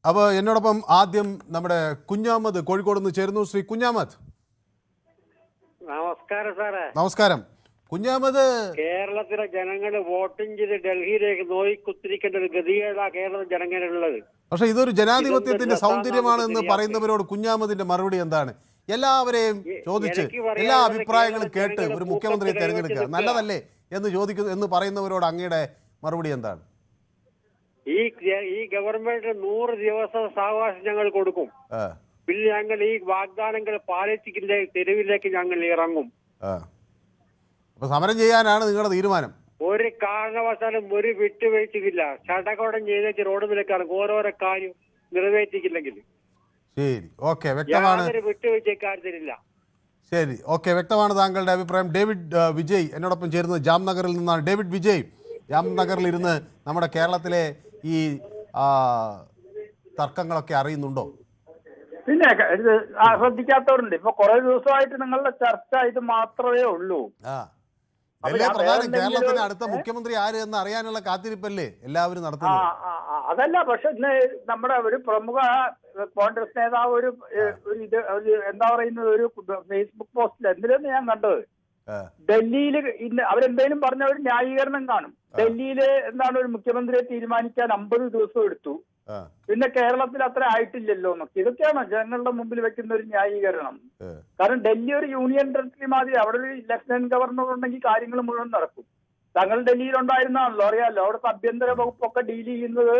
അപ്പോൾ എന്നോടൊപ്പം ആദ്യം നമ്മുടെ കുഞ്ഞാമത് കോഴിക്കോട് നിന്ന് ചേരുന്നു. ശ്രീ കുഞ്ഞാമത്, നമസ്കാരം സാറേ. നമസ്കാരം. കുഞ്ഞാമത്, കേരളത്തിലെ ജനങ്ങൾ വോട്ടിംഗ് ചെയ്ത് ഡൽഹിയിലേക്ക് നോയിക്കുത്തിരിക്കേണ്ട ഒരു ഗതികേടാ കേരളത്തിലെ ജനങ്ങളുള്ളത്. പക്ഷെ ഇതൊരു ജനാധിപത്യത്തിന്റെ സൗന്ദര്യമാണെന്ന് പറയുന്നവരോട് കുഞ്ഞാമതിന്റെ മറുപടി എന്താണ്? എല്ലാവരെയും ചോദിച്ച് എല്ലാ അഭിപ്രായങ്ങളും കേട്ട് ഒരു മുഖ്യമന്ത്രിയെ തെരഞ്ഞെടുക്കുക നല്ലതല്ലേ എന്ന് പറയുന്നവരോട് അങ്ങയുടെ മറുപടി എന്താണ്? ഈ ഗവൺമെന്റ് 100 ദിവസം സാവകാശം ഞങ്ങൾ കൊടുക്കും. പിന്നെ ഞങ്ങൾ ഈ വാഗ്ദാനങ്ങൾ പാലിച്ചിന്റെ തെരുവിലേക്ക് ഞങ്ങൾ ഇറങ്ങും. അപ്പൊ സമരം ചെയ്യാനാണ് നിങ്ങളുടെ തീരുമാനം? ഒരു കാരണവശാലും ഒരു വിട്ടുവീഴ്ചയില്ല. ചടകോടം ചെയ്തേക്ക് റോഡ് നിലക്ക് ഇറങ്ങും ഓരോരോ കാര്യം നിറവേറ്റിക്കില്ലെങ്കിൽ. ശരി, ഓക്കെ, വ്യക്തമാണ്. വിട്ടുവീഴ്ചക്കാരത്തില്ല. ശരി, ഓക്കെ, വ്യക്തമാണ് താങ്കളുടെ അഭിപ്രായം. ഡേവിഡ് വിജയ് എന്നോടൊപ്പം ചേരുന്നത് ജാംനഗറിൽ നിന്നാണ്. ഡേവിഡ് വിജയ്, ജാംനഗറിൽ ഇരുന്ന് നമ്മുടെ കേരളത്തിലെ ഈ തർക്കങ്ങളൊക്കെ അറിയുന്നുണ്ടോ? പിന്നെ ശ്രദ്ധിക്കാത്തവരുണ്ട്. ഇപ്പൊ കുറെ ദിവസമായിട്ട് നിങ്ങളുടെ ചർച്ച ഇത് മാത്രമേ ഉള്ളൂ. പ്രധാനം കേരളത്തിന് അടുത്ത മുഖ്യമന്ത്രി ആര് എന്ന് അറിയാനുള്ള കാത്തിരിപ്പല്ലേ എല്ലാവരും നടത്തുന്നത്? അതല്ല, പക്ഷെ ഇന്ന് നമ്മുടെ ഒരു പ്രമുഖ കോൺഗ്രസ് നേതാവ് ഒരു എന്താ പറയുന്നത് ഒരു ഫേസ്ബുക്ക് പോസ്റ്റിൽ എന്തിനാണ് ഞാൻ കണ്ടത്, ഡൽഹിയിൽ ഇന്ന് അവരെന്തെങ്കിലും പറഞ്ഞ ഒരു ന്യായീകരണം കാണും. ഡൽഹിയില് എന്താണ് ഒരു മുഖ്യമന്ത്രിയെ തീരുമാനിക്കാൻ 50 ദിവസം എടുത്തു, പിന്നെ കേരളത്തിൽ അത്ര ആയിട്ടില്ലല്ലോ എന്നൊക്കെ. ഇതൊക്കെയാണ് ജനങ്ങളുടെ മുമ്പിൽ വെക്കുന്ന ഒരു ന്യായീകരണം. കാരണം ഡൽഹി ഒരു യൂണിയൻ ടെറിട്ടറി മാതിരി, അവിടെ ഒരു ലഫ്റ്റനന്റ് ഗവർണർ ഉണ്ടെങ്കിൽ കാര്യങ്ങൾ മുഴുവൻ നടക്കും. താങ്കൾ ഡൽഹിയിൽ ഉണ്ടായിരുന്നാണല്ലോ, അറിയാമല്ലോ. അവിടുത്തെ ആഭ്യന്തര വകുപ്പൊക്കെ ഡീൽ ചെയ്യുന്നത്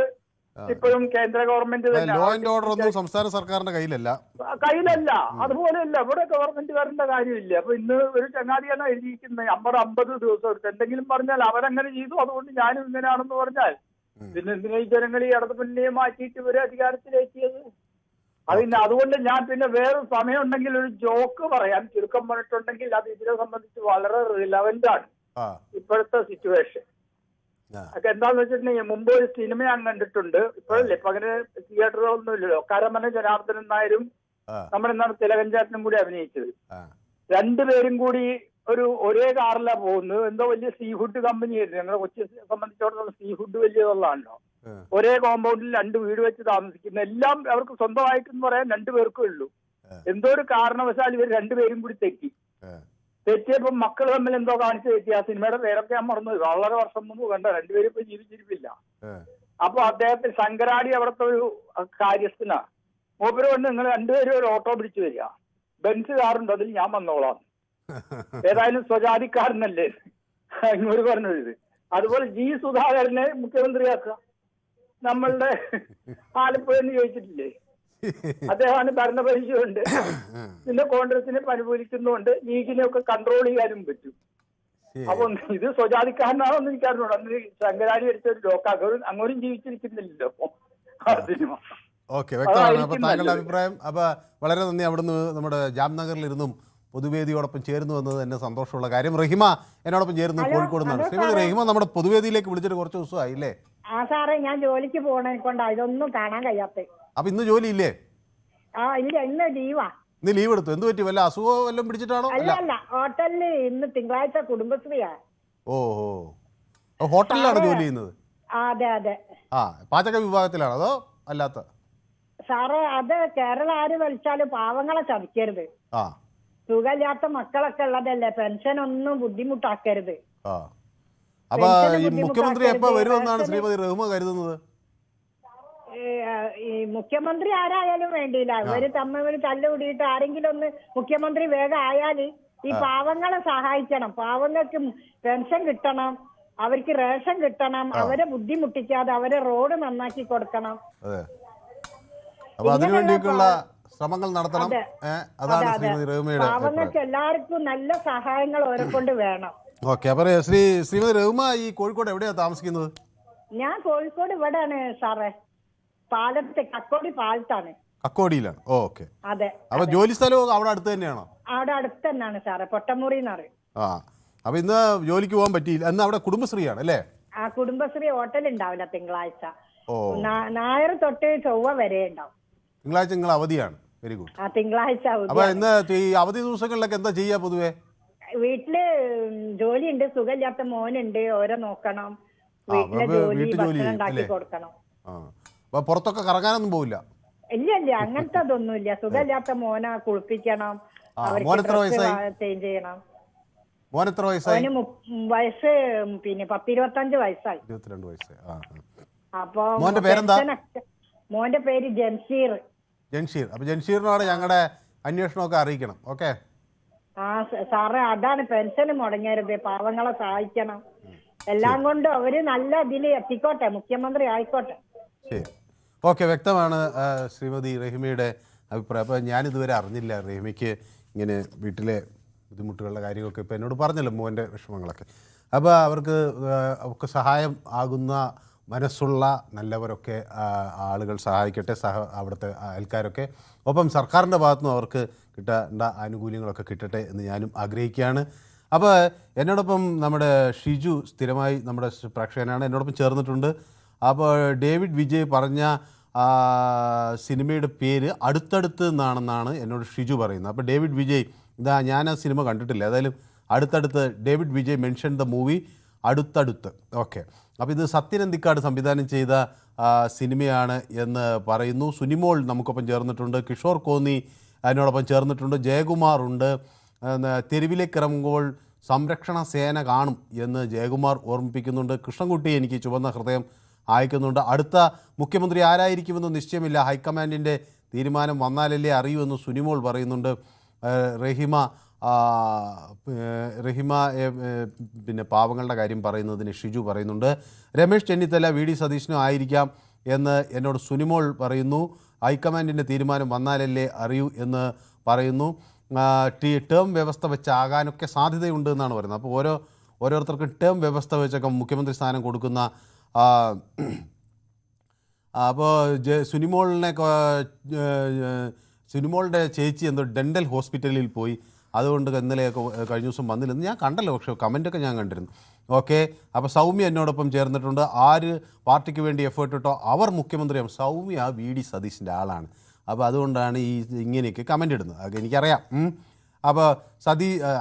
ഇപ്പോഴും കേന്ദ്ര ഗവൺമെന്റ് തന്നെ. ലോ ആൻഡ് ഓർഡർ ഒന്നും സംസ്ഥാന സർക്കാരിന്റെ കയ്യിലല്ല. അതുപോലെയല്ല, ഇവിടെ ഗവൺമെന്റുകാരന്റെ കാര്യമില്ല. അപ്പൊ ഇന്ന് ഒരു ചങ്ങാതിയാണ് എഴുതിയിരിക്കുന്നത് 50 ദിവസം എടുത്ത് എന്തെങ്കിലും പറഞ്ഞാൽ അവരങ്ങനെ ചെയ്തു, അതുകൊണ്ട് ഞാനും ഇങ്ങനെയാണെന്ന് പറഞ്ഞാൽ പിന്നെ എന്തിനാ ഈ ജനങ്ങൾ ഈ ഇടതുമുന്നണിയെ മാറ്റിയിട്ട് ഇവരെ അധികാരത്തിലെത്തിയത്? അതിന് അതുകൊണ്ട് ഞാൻ പിന്നെ വേറെ സമയം ഉണ്ടെങ്കിൽ ഒരു ജോക്ക് പറയാൻ ചുരുക്കം പറഞ്ഞിട്ടുണ്ടെങ്കിൽ അത് ഇതിനെ സംബന്ധിച്ച് വളരെ റിലവന്റ് ആണ് ഇപ്പോഴത്തെ സിറ്റുവേഷൻ. അതൊക്കെ എന്താന്ന് വെച്ചിട്ടുണ്ടെങ്കിൽ മുമ്പ് ഒരു സിനിമ ഞാൻ കണ്ടിട്ടുണ്ട്. ഇപ്പോഴല്ലേ ഇപ്പൊ അങ്ങനെ തിയേറ്ററുകളൊന്നും ഇല്ലല്ലോ. കരമന ജനാർദ്ദനൻ നായരും നമ്മളെന്താണ് തിലകൻ ചേട്ടനും കൂടി അഭിനയിച്ചത്. രണ്ടുപേരും കൂടി ഒരേ കാറിലാണ് പോകുന്നത്. എന്തോ വലിയ സീ ഫുഡ് കമ്പനി ആയിരുന്നു. ഞങ്ങളെ കൊച്ചിയെ സംബന്ധിച്ചിടത്തോളം സീ ഫുഡ് വലിയതുള്ളതാണല്ലോ. ഒരേ കോമ്പൗണ്ടിൽ 2 വീട് വെച്ച് താമസിക്കുന്നു. എല്ലാം അവർക്ക് സ്വന്തമായിട്ടെന്ന് പറയാൻ 2 പേർക്കേ ഉള്ളൂ. എന്തോ ഒരു കാരണവശാൽ ഇവർ 2 പേരും കൂടി തെറ്റിയപ്പോ മക്കൾ തമ്മിൽ എന്തോ കാണിച്ചു തെറ്റി. ആ സിനിമയുടെ പേരൊക്കെ ഞാൻ മറന്നു, വളരെ വർഷം മുമ്പ് കണ്ട. 2 പേരും ഇപ്പൊ ജീവിച്ചിരിപ്പില്ല. അപ്പൊ അദ്ദേഹത്തിന് ശങ്കരാടി അവിടുത്തെ ഒരു കാര്യസ്ഥനാ. മൂപ്പര് കൊണ്ട് നിങ്ങൾ 2 പേരും ഒരു ഓട്ടോ പിടിച്ചു വരിക, ബെൻസ് കാറുണ്ട്, അതിൽ ഞാൻ വന്നോളാം. ഏതായാലും സ്വജാതിക്കാരനല്ലേ ഇങ്ങോട്ട് പറഞ്ഞത്. അതുപോലെ ജി സുധാകരനെ മുഖ്യമന്ത്രിയാക്കുക. നമ്മളുടെ ആലപ്പുഴന്ന് ചോദിച്ചിട്ടില്ലേ, അദ്ദേഹമാണ് ഭരണപരിചയമുണ്ട്, പിന്നെ കോൺഗ്രസിനെ അനുകൂലിക്കുന്നുണ്ട്, ലീഗിനെ ഒക്കെ കൺട്രോൾ ചെയ്യാനും പറ്റും. അപ്പൊ ഇത് സ്വജാതിക്കാരനാണോ എന്ന് എനിക്കറിഞ്ഞൂടാ. അന്ന് ശങ്കരാടി എടുത്ത ഒരു ലോക്കാക്ക് അങ്ങോട്ടും ജീവിച്ചിരിക്കുന്നില്ലല്ലോ സിനിമ. ഓക്കെ, വ്യക്തമാണ്. അപ്പൊ താങ്കളുടെ അഭിപ്രായം. അപ്പൊ വളരെ നന്ദി. അവിടുന്ന് നമ്മുടെ ജാംനഗറിലിരുന്നും പൊതുവേദിയോടൊപ്പം ചേരുന്നു എന്നത് തന്നെ സന്തോഷമുള്ള കാര്യം. റഹിമ എന്നോടൊപ്പം ചേരുന്നു കോഴിക്കോട് നിന്നാണ്. ശ്രീമതി റഹിമ, നമ്മുടെ പൊതുവേദിയിലേക്ക് വിളിച്ചിട്ട് കുറച്ച് ദിവസമായില്ലേ? സാറേ, ഞാൻ ജോലിക്ക് പോകണ കൊണ്ടാ ഇതൊന്നും കാണാൻ കഴിയാത്ത. അപ്പൊ ഇന്ന് ജോലി ഇല്ലേ? ഇല്ല, ഇന്ന് ലീവാ. ഇന്ന് ലീവ് എടുത്തു. എന്ത് പറ്റി? വല്ല അസുഖം വല്ലതും പിടിച്ചിട്ടാണോ? അല്ല, ഹോട്ടലില് ഇന്ന് തിങ്കളാഴ്ച കുടുംബശ്രീയാ. ഓഹോ, ഹോട്ടലിലാണ് ജോലി ചെയ്യുന്നത്? അതെ അതെ. പാചക വിഭാഗത്തിലാണോ അതോ അല്ലാത്ത? സാറേ, അത് കേരളം ആര് വലിച്ചാലും പാവങ്ങളെ ചതിക്കരുത്. സുഖമില്ലാത്ത മക്കളൊക്കെ ഉള്ളതല്ലേ, പെൻഷൻ ഒന്നും ബുദ്ധിമുട്ടാക്കരുത്. അപ്പൊ ഈ മുഖ്യമന്ത്രി എപ്പോ വരുമെന്നാണ് ശ്രീമതി റഹ്മ കരുതുന്നത്? ഈ മുഖ്യമന്ത്രി ആരായാലും വേണ്ടിയില്ല, ഇവര് തമ്മിൽ തല്ലുകൂടിയിട്ട് ആരെങ്കിലും ഒന്ന് മുഖ്യമന്ത്രി വേഗം ആയാല് ഈ പാവങ്ങളെ സഹായിക്കണം. പാവങ്ങൾക്ക് പെൻഷൻ കിട്ടണം, അവർക്ക് റേഷൻ കിട്ടണം, അവരെ ബുദ്ധിമുട്ടിക്കാതെ അവരെ റോഡ് നന്നാക്കി കൊടുക്കണം. അപ്പൊ അതിനുവേണ്ടിയുള്ള ശ്രമങ്ങൾ നടത്തണം. അതാണ് ശ്രീമതി റഹ്മയുടെ. പാവങ്ങൾക്ക് എല്ലാവർക്കും നല്ല സഹായങ്ങൾ ഓരെ കൊണ്ട് വേണം. ഓക്കെ, അപ്പൊ ശ്രീമതി റഹ്മ ഈ കോഴിക്കോട് എവിടെയാ താമസിക്കുന്നത്? ഞാൻ കോഴിക്കോട് ഇവിടെയാണ് സാറേ, പാലത്ത്, കക്കോടി പാലത്താണ്. കക്കോടിയിലാണ്. ഓക്കെ, അതെ. അപ്പൊ ജോലി സ്ഥലവും അവിടെ അടുത്ത് തന്നെയാണോ? അവിടെ അടുത്ത് തന്നെയാണ് സാറേ, പൊട്ടമുറി എന്ന് പറയും. അപ്പൊ ഇന്ന് ജോലിക്ക് പോകാൻ പറ്റിയില്ല. ഇന്ന് അവിടെ കുടുംബശ്രീയാണ് അല്ലേ? കുടുംബശ്രീ ഹോട്ടൽ ഉണ്ടാവില്ല തിങ്കളാഴ്ച. ഞായർ തൊട്ട് ചൊവ്വ വരെ ഉണ്ടാവും. തിങ്കളാഴ്ച നിങ്ങൾ അവധിയാണ്. Very good. തിങ്കളാഴ്ച. അപ്പൊ ഇന്ന് ഈ അവധി ദിവസങ്ങളിലൊക്കെ എന്താ ചെയ്യാ പൊതുവെ? വീട്ടില് ജോലിയുണ്ട്, സുഖമില്ലാത്ത മോനുണ്ട്, ഓരോ നോക്കണം, വീട്ടിലെ ജോലി ഭക്ഷണം ഉണ്ടാക്കി കൊടുക്കണം. അപ്പോൾ പുറത്തൊക്കെ കറങ്ങാനൊന്നും പോവില്ല? ഇല്ല അങ്ങനത്തെ അതൊന്നുമില്ല. സുഖമില്ലാത്ത മോനെ കുളിപ്പിക്കണം, ചേഞ്ച് ചെയ്യണം. മോൻ എത്ര വയസ്സായി? വയസ്സ് പിന്നെ 10-25 വയസ്സായി. 22 വയസ്സായി. അപ്പൊ മോന്റെ പേരെന്താ? മോന്റെ പേര് ജംഷീർ. അപ്പൊ ജംഷീറിനോട് ഞങ്ങളുടെ അന്വേഷണമൊക്കെ അറിയിക്കണം. ഓക്കെ സാറേ, അതാണ് പെൻഷൻ മുടങ്ങരുത്, പാവങ്ങളെ സഹായിക്കണം. എല്ലാം കൊണ്ടും അവര് നല്ല ഇതിൽ എത്തിക്കോട്ടെ, മുഖ്യമന്ത്രി ആയിക്കോട്ടെ. ശരി, ഓക്കെ, വ്യക്തമാണ് ശ്രീമതി റഹിമയുടെ അഭിപ്രായം. അപ്പോൾ ഞാനിതുവരെ അറിഞ്ഞില്ല റഹിമയ്ക്ക് ഇങ്ങനെ വീട്ടിലെ ബുദ്ധിമുട്ടുകളുടെ കാര്യമൊക്കെ ഇപ്പോൾ എന്നോട് പറഞ്ഞല്ലോ, മോൻ്റെ വിഷമങ്ങളൊക്കെ. അപ്പോൾ അവർക്ക് സഹായം ആകുന്ന മനസ്സുള്ള നല്ലവരൊക്കെ ആളുകൾ സഹായിക്കട്ടെ, അവിടുത്തെ അയൽക്കാരൊക്കെ. ഒപ്പം സർക്കാരിൻ്റെ ഭാഗത്തുനിന്നും അവർക്ക് കിട്ടേണ്ട ആനുകൂല്യങ്ങളൊക്കെ കിട്ടട്ടെ എന്ന് ഞാനും ആഗ്രഹിക്കുകയാണ്. അപ്പോൾ എന്നോടൊപ്പം നമ്മുടെ ഷിജു സ്ഥിരമായി നമ്മുടെ പ്രേക്ഷകനാണ്, എന്നോടൊപ്പം ചേർന്നിട്ടുണ്ട്. അപ്പോൾ ഡേവിഡ് വിജയ് പറഞ്ഞ സിനിമയുടെ പേര് അടുത്തടുത്ത് എന്നാണെന്നാണ് എന്നോട് ഷിജു പറയുന്നത്. അപ്പോൾ ഡേവിഡ് വിജയ്, ഇതാ ഞാൻ ആ സിനിമ കണ്ടിട്ടില്ല, ഏതായാലും അടുത്തടുത്ത് David Vijay mention the movie അടുത്തടുത്ത്. ഓക്കെ, അപ്പോൾ ഇത് സത്യൻ അന്തിക്കാട് സംവിധാനം ചെയ്ത സിനിമയാണ് എന്ന് പറയുന്നു. സുനിമോൾ നമുക്കൊപ്പം ചേർന്നിട്ടുണ്ട്, കിഷോർ കോന്നി അതിനോടൊപ്പം ചേർന്നിട്ടുണ്ട്, ജയകുമാർ ഉണ്ട്. തെരുവിലേക്കിറങ്ങുമ്പോൾ സംരക്ഷണ സേന കാണും എന്ന് ജയകുമാർ ഓർമ്മിപ്പിക്കുന്നുണ്ട്. കൃഷ്ണൻകുട്ടി എനിക്ക് ചുവന്ന ഹൃദയം അയക്കുന്നുണ്ട്. അടുത്ത മുഖ്യമന്ത്രി ആരായിരിക്കുമെന്ന് നിശ്ചയമില്ല, ഹൈക്കമാൻഡിൻ്റെ തീരുമാനം വന്നാലല്ലേ അറിയൂ എന്ന് സുനിമോൾ പറയുന്നുണ്ട്. റഹിമ പിന്നെ പാവങ്ങളുടെ കാര്യം പറയുന്നതിന് ഷിജു പറയുന്നുണ്ട്. രമേശ് ചെന്നിത്തല വി ഡി സതീശനും ആയിരിക്കാം എന്ന് എന്നോട് സുനിമോൾ പറയുന്നു. ഹൈക്കമാൻഡിൻ്റെ തീരുമാനം വന്നാലല്ലേ അറിയൂ എന്ന് പറയുന്നു. ടേം വ്യവസ്ഥ വെച്ചാകാനൊക്കെ സാധ്യതയുണ്ട് എന്നാണ് പറയുന്നത്. അപ്പോൾ ഓരോരുത്തർക്കും ടേം വ്യവസ്ഥ വെച്ചൊക്കെ മുഖ്യമന്ത്രി സ്ഥാനം കൊടുക്കുന്ന അപ്പോൾ സുനിമോളുടെ ചേച്ചി എന്തോ ഡെൻ്റൽ ഹോസ്പിറ്റലിൽ പോയി, അതുകൊണ്ട് ഇന്നലെയൊക്കെ കഴിഞ്ഞ ദിവസം വന്നില്ലെന്ന് ഞാൻ കണ്ടല്ലോ, പക്ഷേ കമൻറ്റൊക്കെ ഞാൻ കണ്ടിരുന്നു. ഓക്കെ, അപ്പോൾ സൗമ്യ എന്നോടൊപ്പം ചേർന്നിട്ടുണ്ട്. ആര് പാർട്ടിക്ക് വേണ്ടി എഫേർട്ട് ഇട്ടോ അവർ മുഖ്യമന്ത്രിയാവും. സൗമ്യ വി ഡി സതീശിൻ്റെ ആളാണ്, അപ്പോൾ അതുകൊണ്ടാണ് ഇങ്ങനെയൊക്കെ കമൻ്റ് ഇടുന്നത്, അതൊക്കെ എനിക്കറിയാം. അപ്പോൾ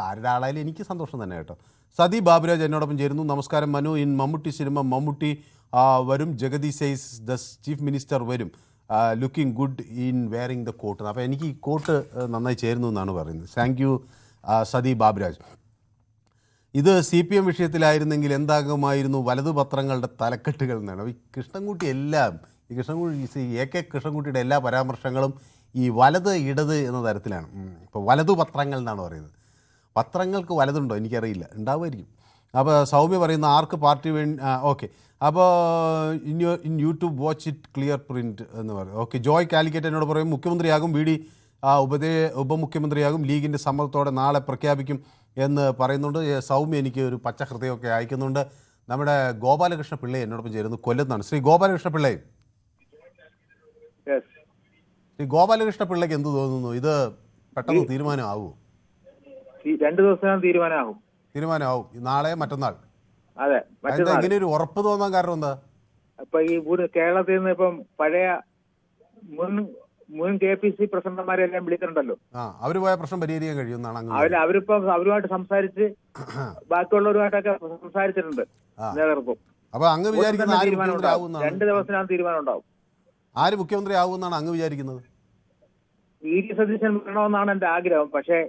ആരുടെ ആളായാലും എനിക്ക് സന്തോഷം തന്നെ കേട്ടോ. സതി ബാബുരാജ് എന്നോടൊപ്പം ചേരുന്നു. നമസ്കാരം മനു. ഇൻ മമ്മൂട്ടി സിനിമ മമ്മൂട്ടി വരും, Jagathy says the chief minister വരും, looking good in wearing the coat. അപ്പോൾ എനിക്ക് ഈ കോട്ട് നന്നായി ചേരുന്നു എന്നാണ് പറയുന്നത്. Thank you Sathi Baburaj. ഇത് CPM വിഷയത്തിലായിരുന്നെങ്കിൽ എന്താകുമായിരുന്നു വലതുപത്രങ്ങളുടെ തലക്കെട്ടുകൾ എന്നാണ്. ഈ കൃഷ്ണൻകുട്ടി കൃഷ്ണൻകുട്ടിയുടെ എല്ലാ പരാമർശങ്ങളും ഈ വലത് ഇടത് എന്ന തരത്തിലാണ്. ഇപ്പോൾ വലതുപത്രങ്ങൾ എന്നാണ് പറയുന്നത്. പത്രങ്ങൾക്ക് വലതുണ്ടോ എനിക്കറിയില്ല, ഉണ്ടാവുമായിരിക്കും. അപ്പോൾ സൗമ്യ പറയുന്ന ആർക്ക് പാർട്ടി വേണ്ടി. ഓക്കെ, അപ്പോൾ in YouTube watch it clear print എന്ന് പറയും. ഓക്കെ, ജോയ് കാലിക്കറ്റ് എന്നോട് പറയും മുഖ്യമന്ത്രിയാകും, വി ഡി ഉപമുഖ്യമന്ത്രിയാകും, ലീഗിൻ്റെ സമ്മതത്തോടെ നാളെ പ്രഖ്യാപിക്കും എന്ന് പറയുന്നുണ്ട്. സൗമ്യ എനിക്ക് ഒരു പച്ച ഹൃദയമൊക്കെ അയക്കുന്നുണ്ട്. നമ്മുടെ ഗോപാലകൃഷ്ണ പിള്ളை എന്നോടൊപ്പം ചേരുന്നു, കൊല്ലത്താണ്. ശ്രീ ഗോപാലകൃഷ്ണ പിള്ളை, ശ്രീ ഗോപാലകൃഷ്ണ പിള്ളയ്ക്ക് എന്ത് തോന്നുന്നു? ഇത് പെട്ടെന്ന് തീരുമാനമാവുമോ? 2 ദിവസം തീരുമാനമാവും, നാളെ മറ്റന്നാൾ. അതെ, ഇങ്ങനെ ഒരു ഉറപ്പ് തോന്നാൻ കാരണം എന്താ? ഇപ്പൊ ഈ കേരളത്തിൽ നിന്ന് ഇപ്പം പഴയ മുൻ KPC പ്രസിഡന്റുമാരെല്ലാം വിളിച്ചിട്ടുണ്ടല്ലോ. അവര് പോയ പ്രശ്നം പരിഹരിക്കാൻ കഴിയുമെന്നാണ്. അവരിപ്പോ അവരുമായിട്ട് സംസാരിച്ച് ബാക്കിയുള്ളവരുമായിട്ടൊക്കെ സംസാരിച്ചിട്ടുണ്ട് നേതൃത്വം. അപ്പൊ അങ്ങ് വിചാരിക്കുന്ന 2 ദിവസത്തിനകം തീരുമാനം ഉണ്ടാവും. ആര് മുഖ്യമന്ത്രി ആവുമെന്നാണ് അങ്ങ് വിചാരിക്കുന്നത്? വി ഡി സതീശൻ വരണമെന്നാണ് എന്റെ ആഗ്രഹം. പക്ഷേ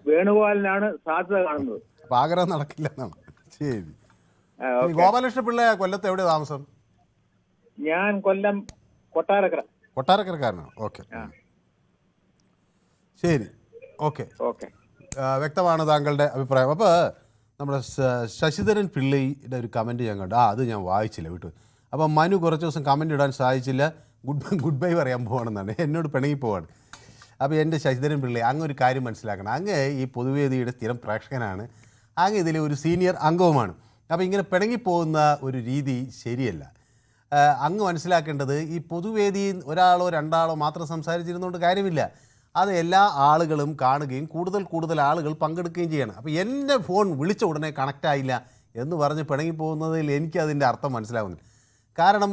വേണുഗോപാലിനാണ് സാധ്യത കാണുന്നത്. അപ്പൊ ആഗ്രഹം നടക്കില്ല എന്നാണ്. ശരി, ഗോപാലകൃഷ്ണ പിള്ള കൊല്ലത്ത് എവിടെ താമസം? ഞാൻ കൊല്ലം കൊട്ടാരക്കരക്കാരനാണ്. ഓക്കെ, ശരി, ഓക്കെ, വ്യക്തമാണ് താങ്കളുടെ അഭിപ്രായം. അപ്പോൾ നമ്മുടെ ശശിധരൻ പിള്ളയുടെ ഒരു കമൻറ്റ് ഞാൻ കണ്ടു, അത് ഞാൻ വായിച്ചില്ല വിട്ടു. അപ്പോൾ മനു കുറച്ച് ദിവസം കമൻറ്റ് ഇടാൻ സാധിച്ചില്ല, ഗുഡ് ബൈ പറയാൻ പോകണമെന്നാണ്, എന്നോട് പിണങ്ങി പോവാണ്. അപ്പോൾ എൻ്റെ ശശിധരൻ പിള്ളை, അങ്ങ് ഒരു കാര്യം മനസ്സിലാക്കണം, അങ്ങ് ഈ പൊതുവേദിയുടെ സ്ഥിരം പ്രേക്ഷകനാണ്, അങ്ങ് ഇതിലെ ഒരു സീനിയർ അംഗവുമാണ്. അപ്പോൾ ഇങ്ങനെ പിണങ്ങിപ്പോകുന്ന ഒരു രീതി ശരിയല്ല. അങ്ങ് മനസ്സിലാക്കേണ്ടത്, ഈ പൊതുവേദിയിൽ ഒരാളോ രണ്ടാളോ മാത്രം സംസാരിച്ചിരുന്നുകൊണ്ട് കാര്യമില്ല, അത് എല്ലാ ആളുകളും കാണുകയും കൂടുതൽ ആളുകൾ പങ്കെടുക്കുകയും ചെയ്യണം. അപ്പോൾ എൻ്റെ ഫോൺ വിളിച്ച ഉടനെ കണക്റ്റായില്ല എന്ന് പറഞ്ഞ് പിണങ്ങിപ്പോകുന്നതിൽ എനിക്കതിൻ്റെ അർത്ഥം മനസ്സിലാവുന്നില്ല. കാരണം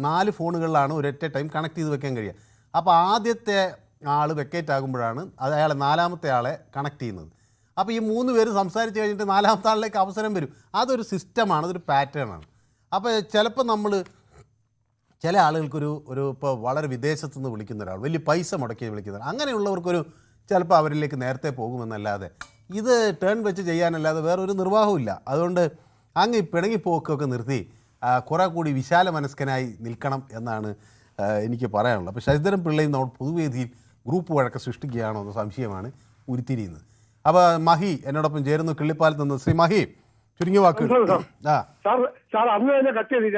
4 ഫോണുകളിലാണ് ഒരൊറ്റ ടൈം കണക്ട് ചെയ്ത് വെക്കാൻ കഴിയുക. അപ്പോൾ ആദ്യത്തെ ആൾ വെക്കേറ്റ് ആകുമ്പോഴാണ് അയാളെ 4ാമത്തെ ആളെ കണക്ട് ചെയ്യുന്നത്. അപ്പോൾ ഈ 3 പേര് സംസാരിച്ച് കഴിഞ്ഞിട്ട് 4ാമത്തെ ആളിലേക്ക് അവസരം വരും. അതൊരു സിസ്റ്റമാണ്, അതൊരു പാറ്റേൺ ആണ്. അപ്പോൾ ചിലപ്പോൾ നമ്മൾ ചില ആളുകൾക്കൊരു ഇപ്പോൾ വളരെ വിദേശത്തു നിന്ന് വിളിക്കുന്ന ഒരാൾ വലിയ പൈസ മുടക്കി വിളിക്കുന്ന അങ്ങനെയുള്ളവർക്കൊരു ചിലപ്പോൾ അവരിലേക്ക് നേരത്തെ പോകുമെന്നല്ലാതെ ഇത് ടേൺ വെച്ച് ചെയ്യാനല്ലാതെ വേറൊരു നിർവാഹമില്ല. അതുകൊണ്ട് അങ്ങ് ഈ പിണങ്ങിപ്പോക്കൊക്കെ നിർത്തി കുറെ കൂടി വിശാല മനസ്കനായി നിൽക്കണം എന്നാണ് എനിക്ക് പറയാനുള്ളത്. അപ്പോൾ ശശിധരൻ പിള്ളയും നമ്മൾ പൊതുവേദിയിൽ ഗ്രൂപ്പ് വഴക്ക് സൃഷ്ടിക്കുകയാണോ എന്ന സംശയമാണ് ഉരുത്തിരിയുന്നത്. അപ്പോൾ മഹി എന്നോടൊപ്പം ചേരുന്നു, കിള്ളിപ്പാലത്ത് നിന്ന്. ശ്രീ മഹി, ചുരുങ്ങിയ വാക്കുകൾ. സാർ അന്ന് തന്നെ കട്ട് ചെയ്ത്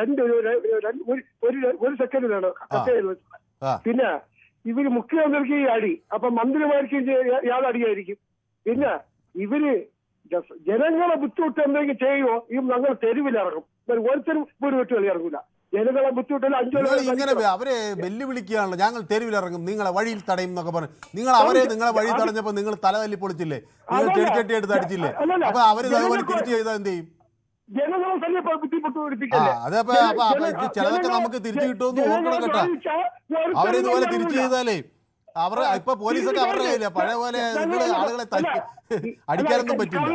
ഒരു സെക്കൻഡ് വേണം കട്ട് ചെയ്ത്. പിന്നെ ഇവര് മുഖ്യമന്ത്രിക്ക് ഈ അടി, അപ്പൊ മന്ത്രിമാർക്ക് ഇയാൾ അടിയായിരിക്കും. പിന്നെ ഇവര് ജനങ്ങളെ ബുദ്ധിമുട്ട് എന്തെങ്കിലും ചെയ്യുമോ ഈ ഞങ്ങൾ തെരുവിലിറങ്ങും. ഒരുത്തരും ഒരു വെട്ടുകളി ഇറങ്ങൂല. ജനങ്ങളെ ബുദ്ധിമുട്ടില്ല. ഇങ്ങനെ അവരെ വെല്ലുവിളിക്കുകയാണല്ലോ, ഞങ്ങൾ തെരുവിലിറങ്ങും, നിങ്ങളെ വഴിയിൽ തടയും എന്നൊക്കെ പറഞ്ഞു. നിങ്ങൾ അവരെ നിങ്ങളെ വഴി തടഞ്ഞപ്പോൾ നിങ്ങൾ തലതല്ലി പൊളിച്ചില്ലേ, നിങ്ങൾ ചെടിച്ചട്ടി എടുത്ത് അടിച്ചില്ലേ? അപ്പൊ അവര് അതുപോലെ തിരിച്ചു ചെയ്താൽ എന്ത് ചെയ്യും? ചിലതൊക്കെ നമുക്ക് തിരിച്ചു കിട്ടുമെന്ന് നോക്കണം കേട്ടോ. അവരിതുപോലെ തിരിച്ചു ചെയ്താലേ അവർ ഇപ്പൊ പോലീസൊക്കെ അവരുടെ കയ്യില്ല. പഴയ പോലെ നിങ്ങൾ ആളുകളെ അടിക്കാനൊന്നും പറ്റില്ല.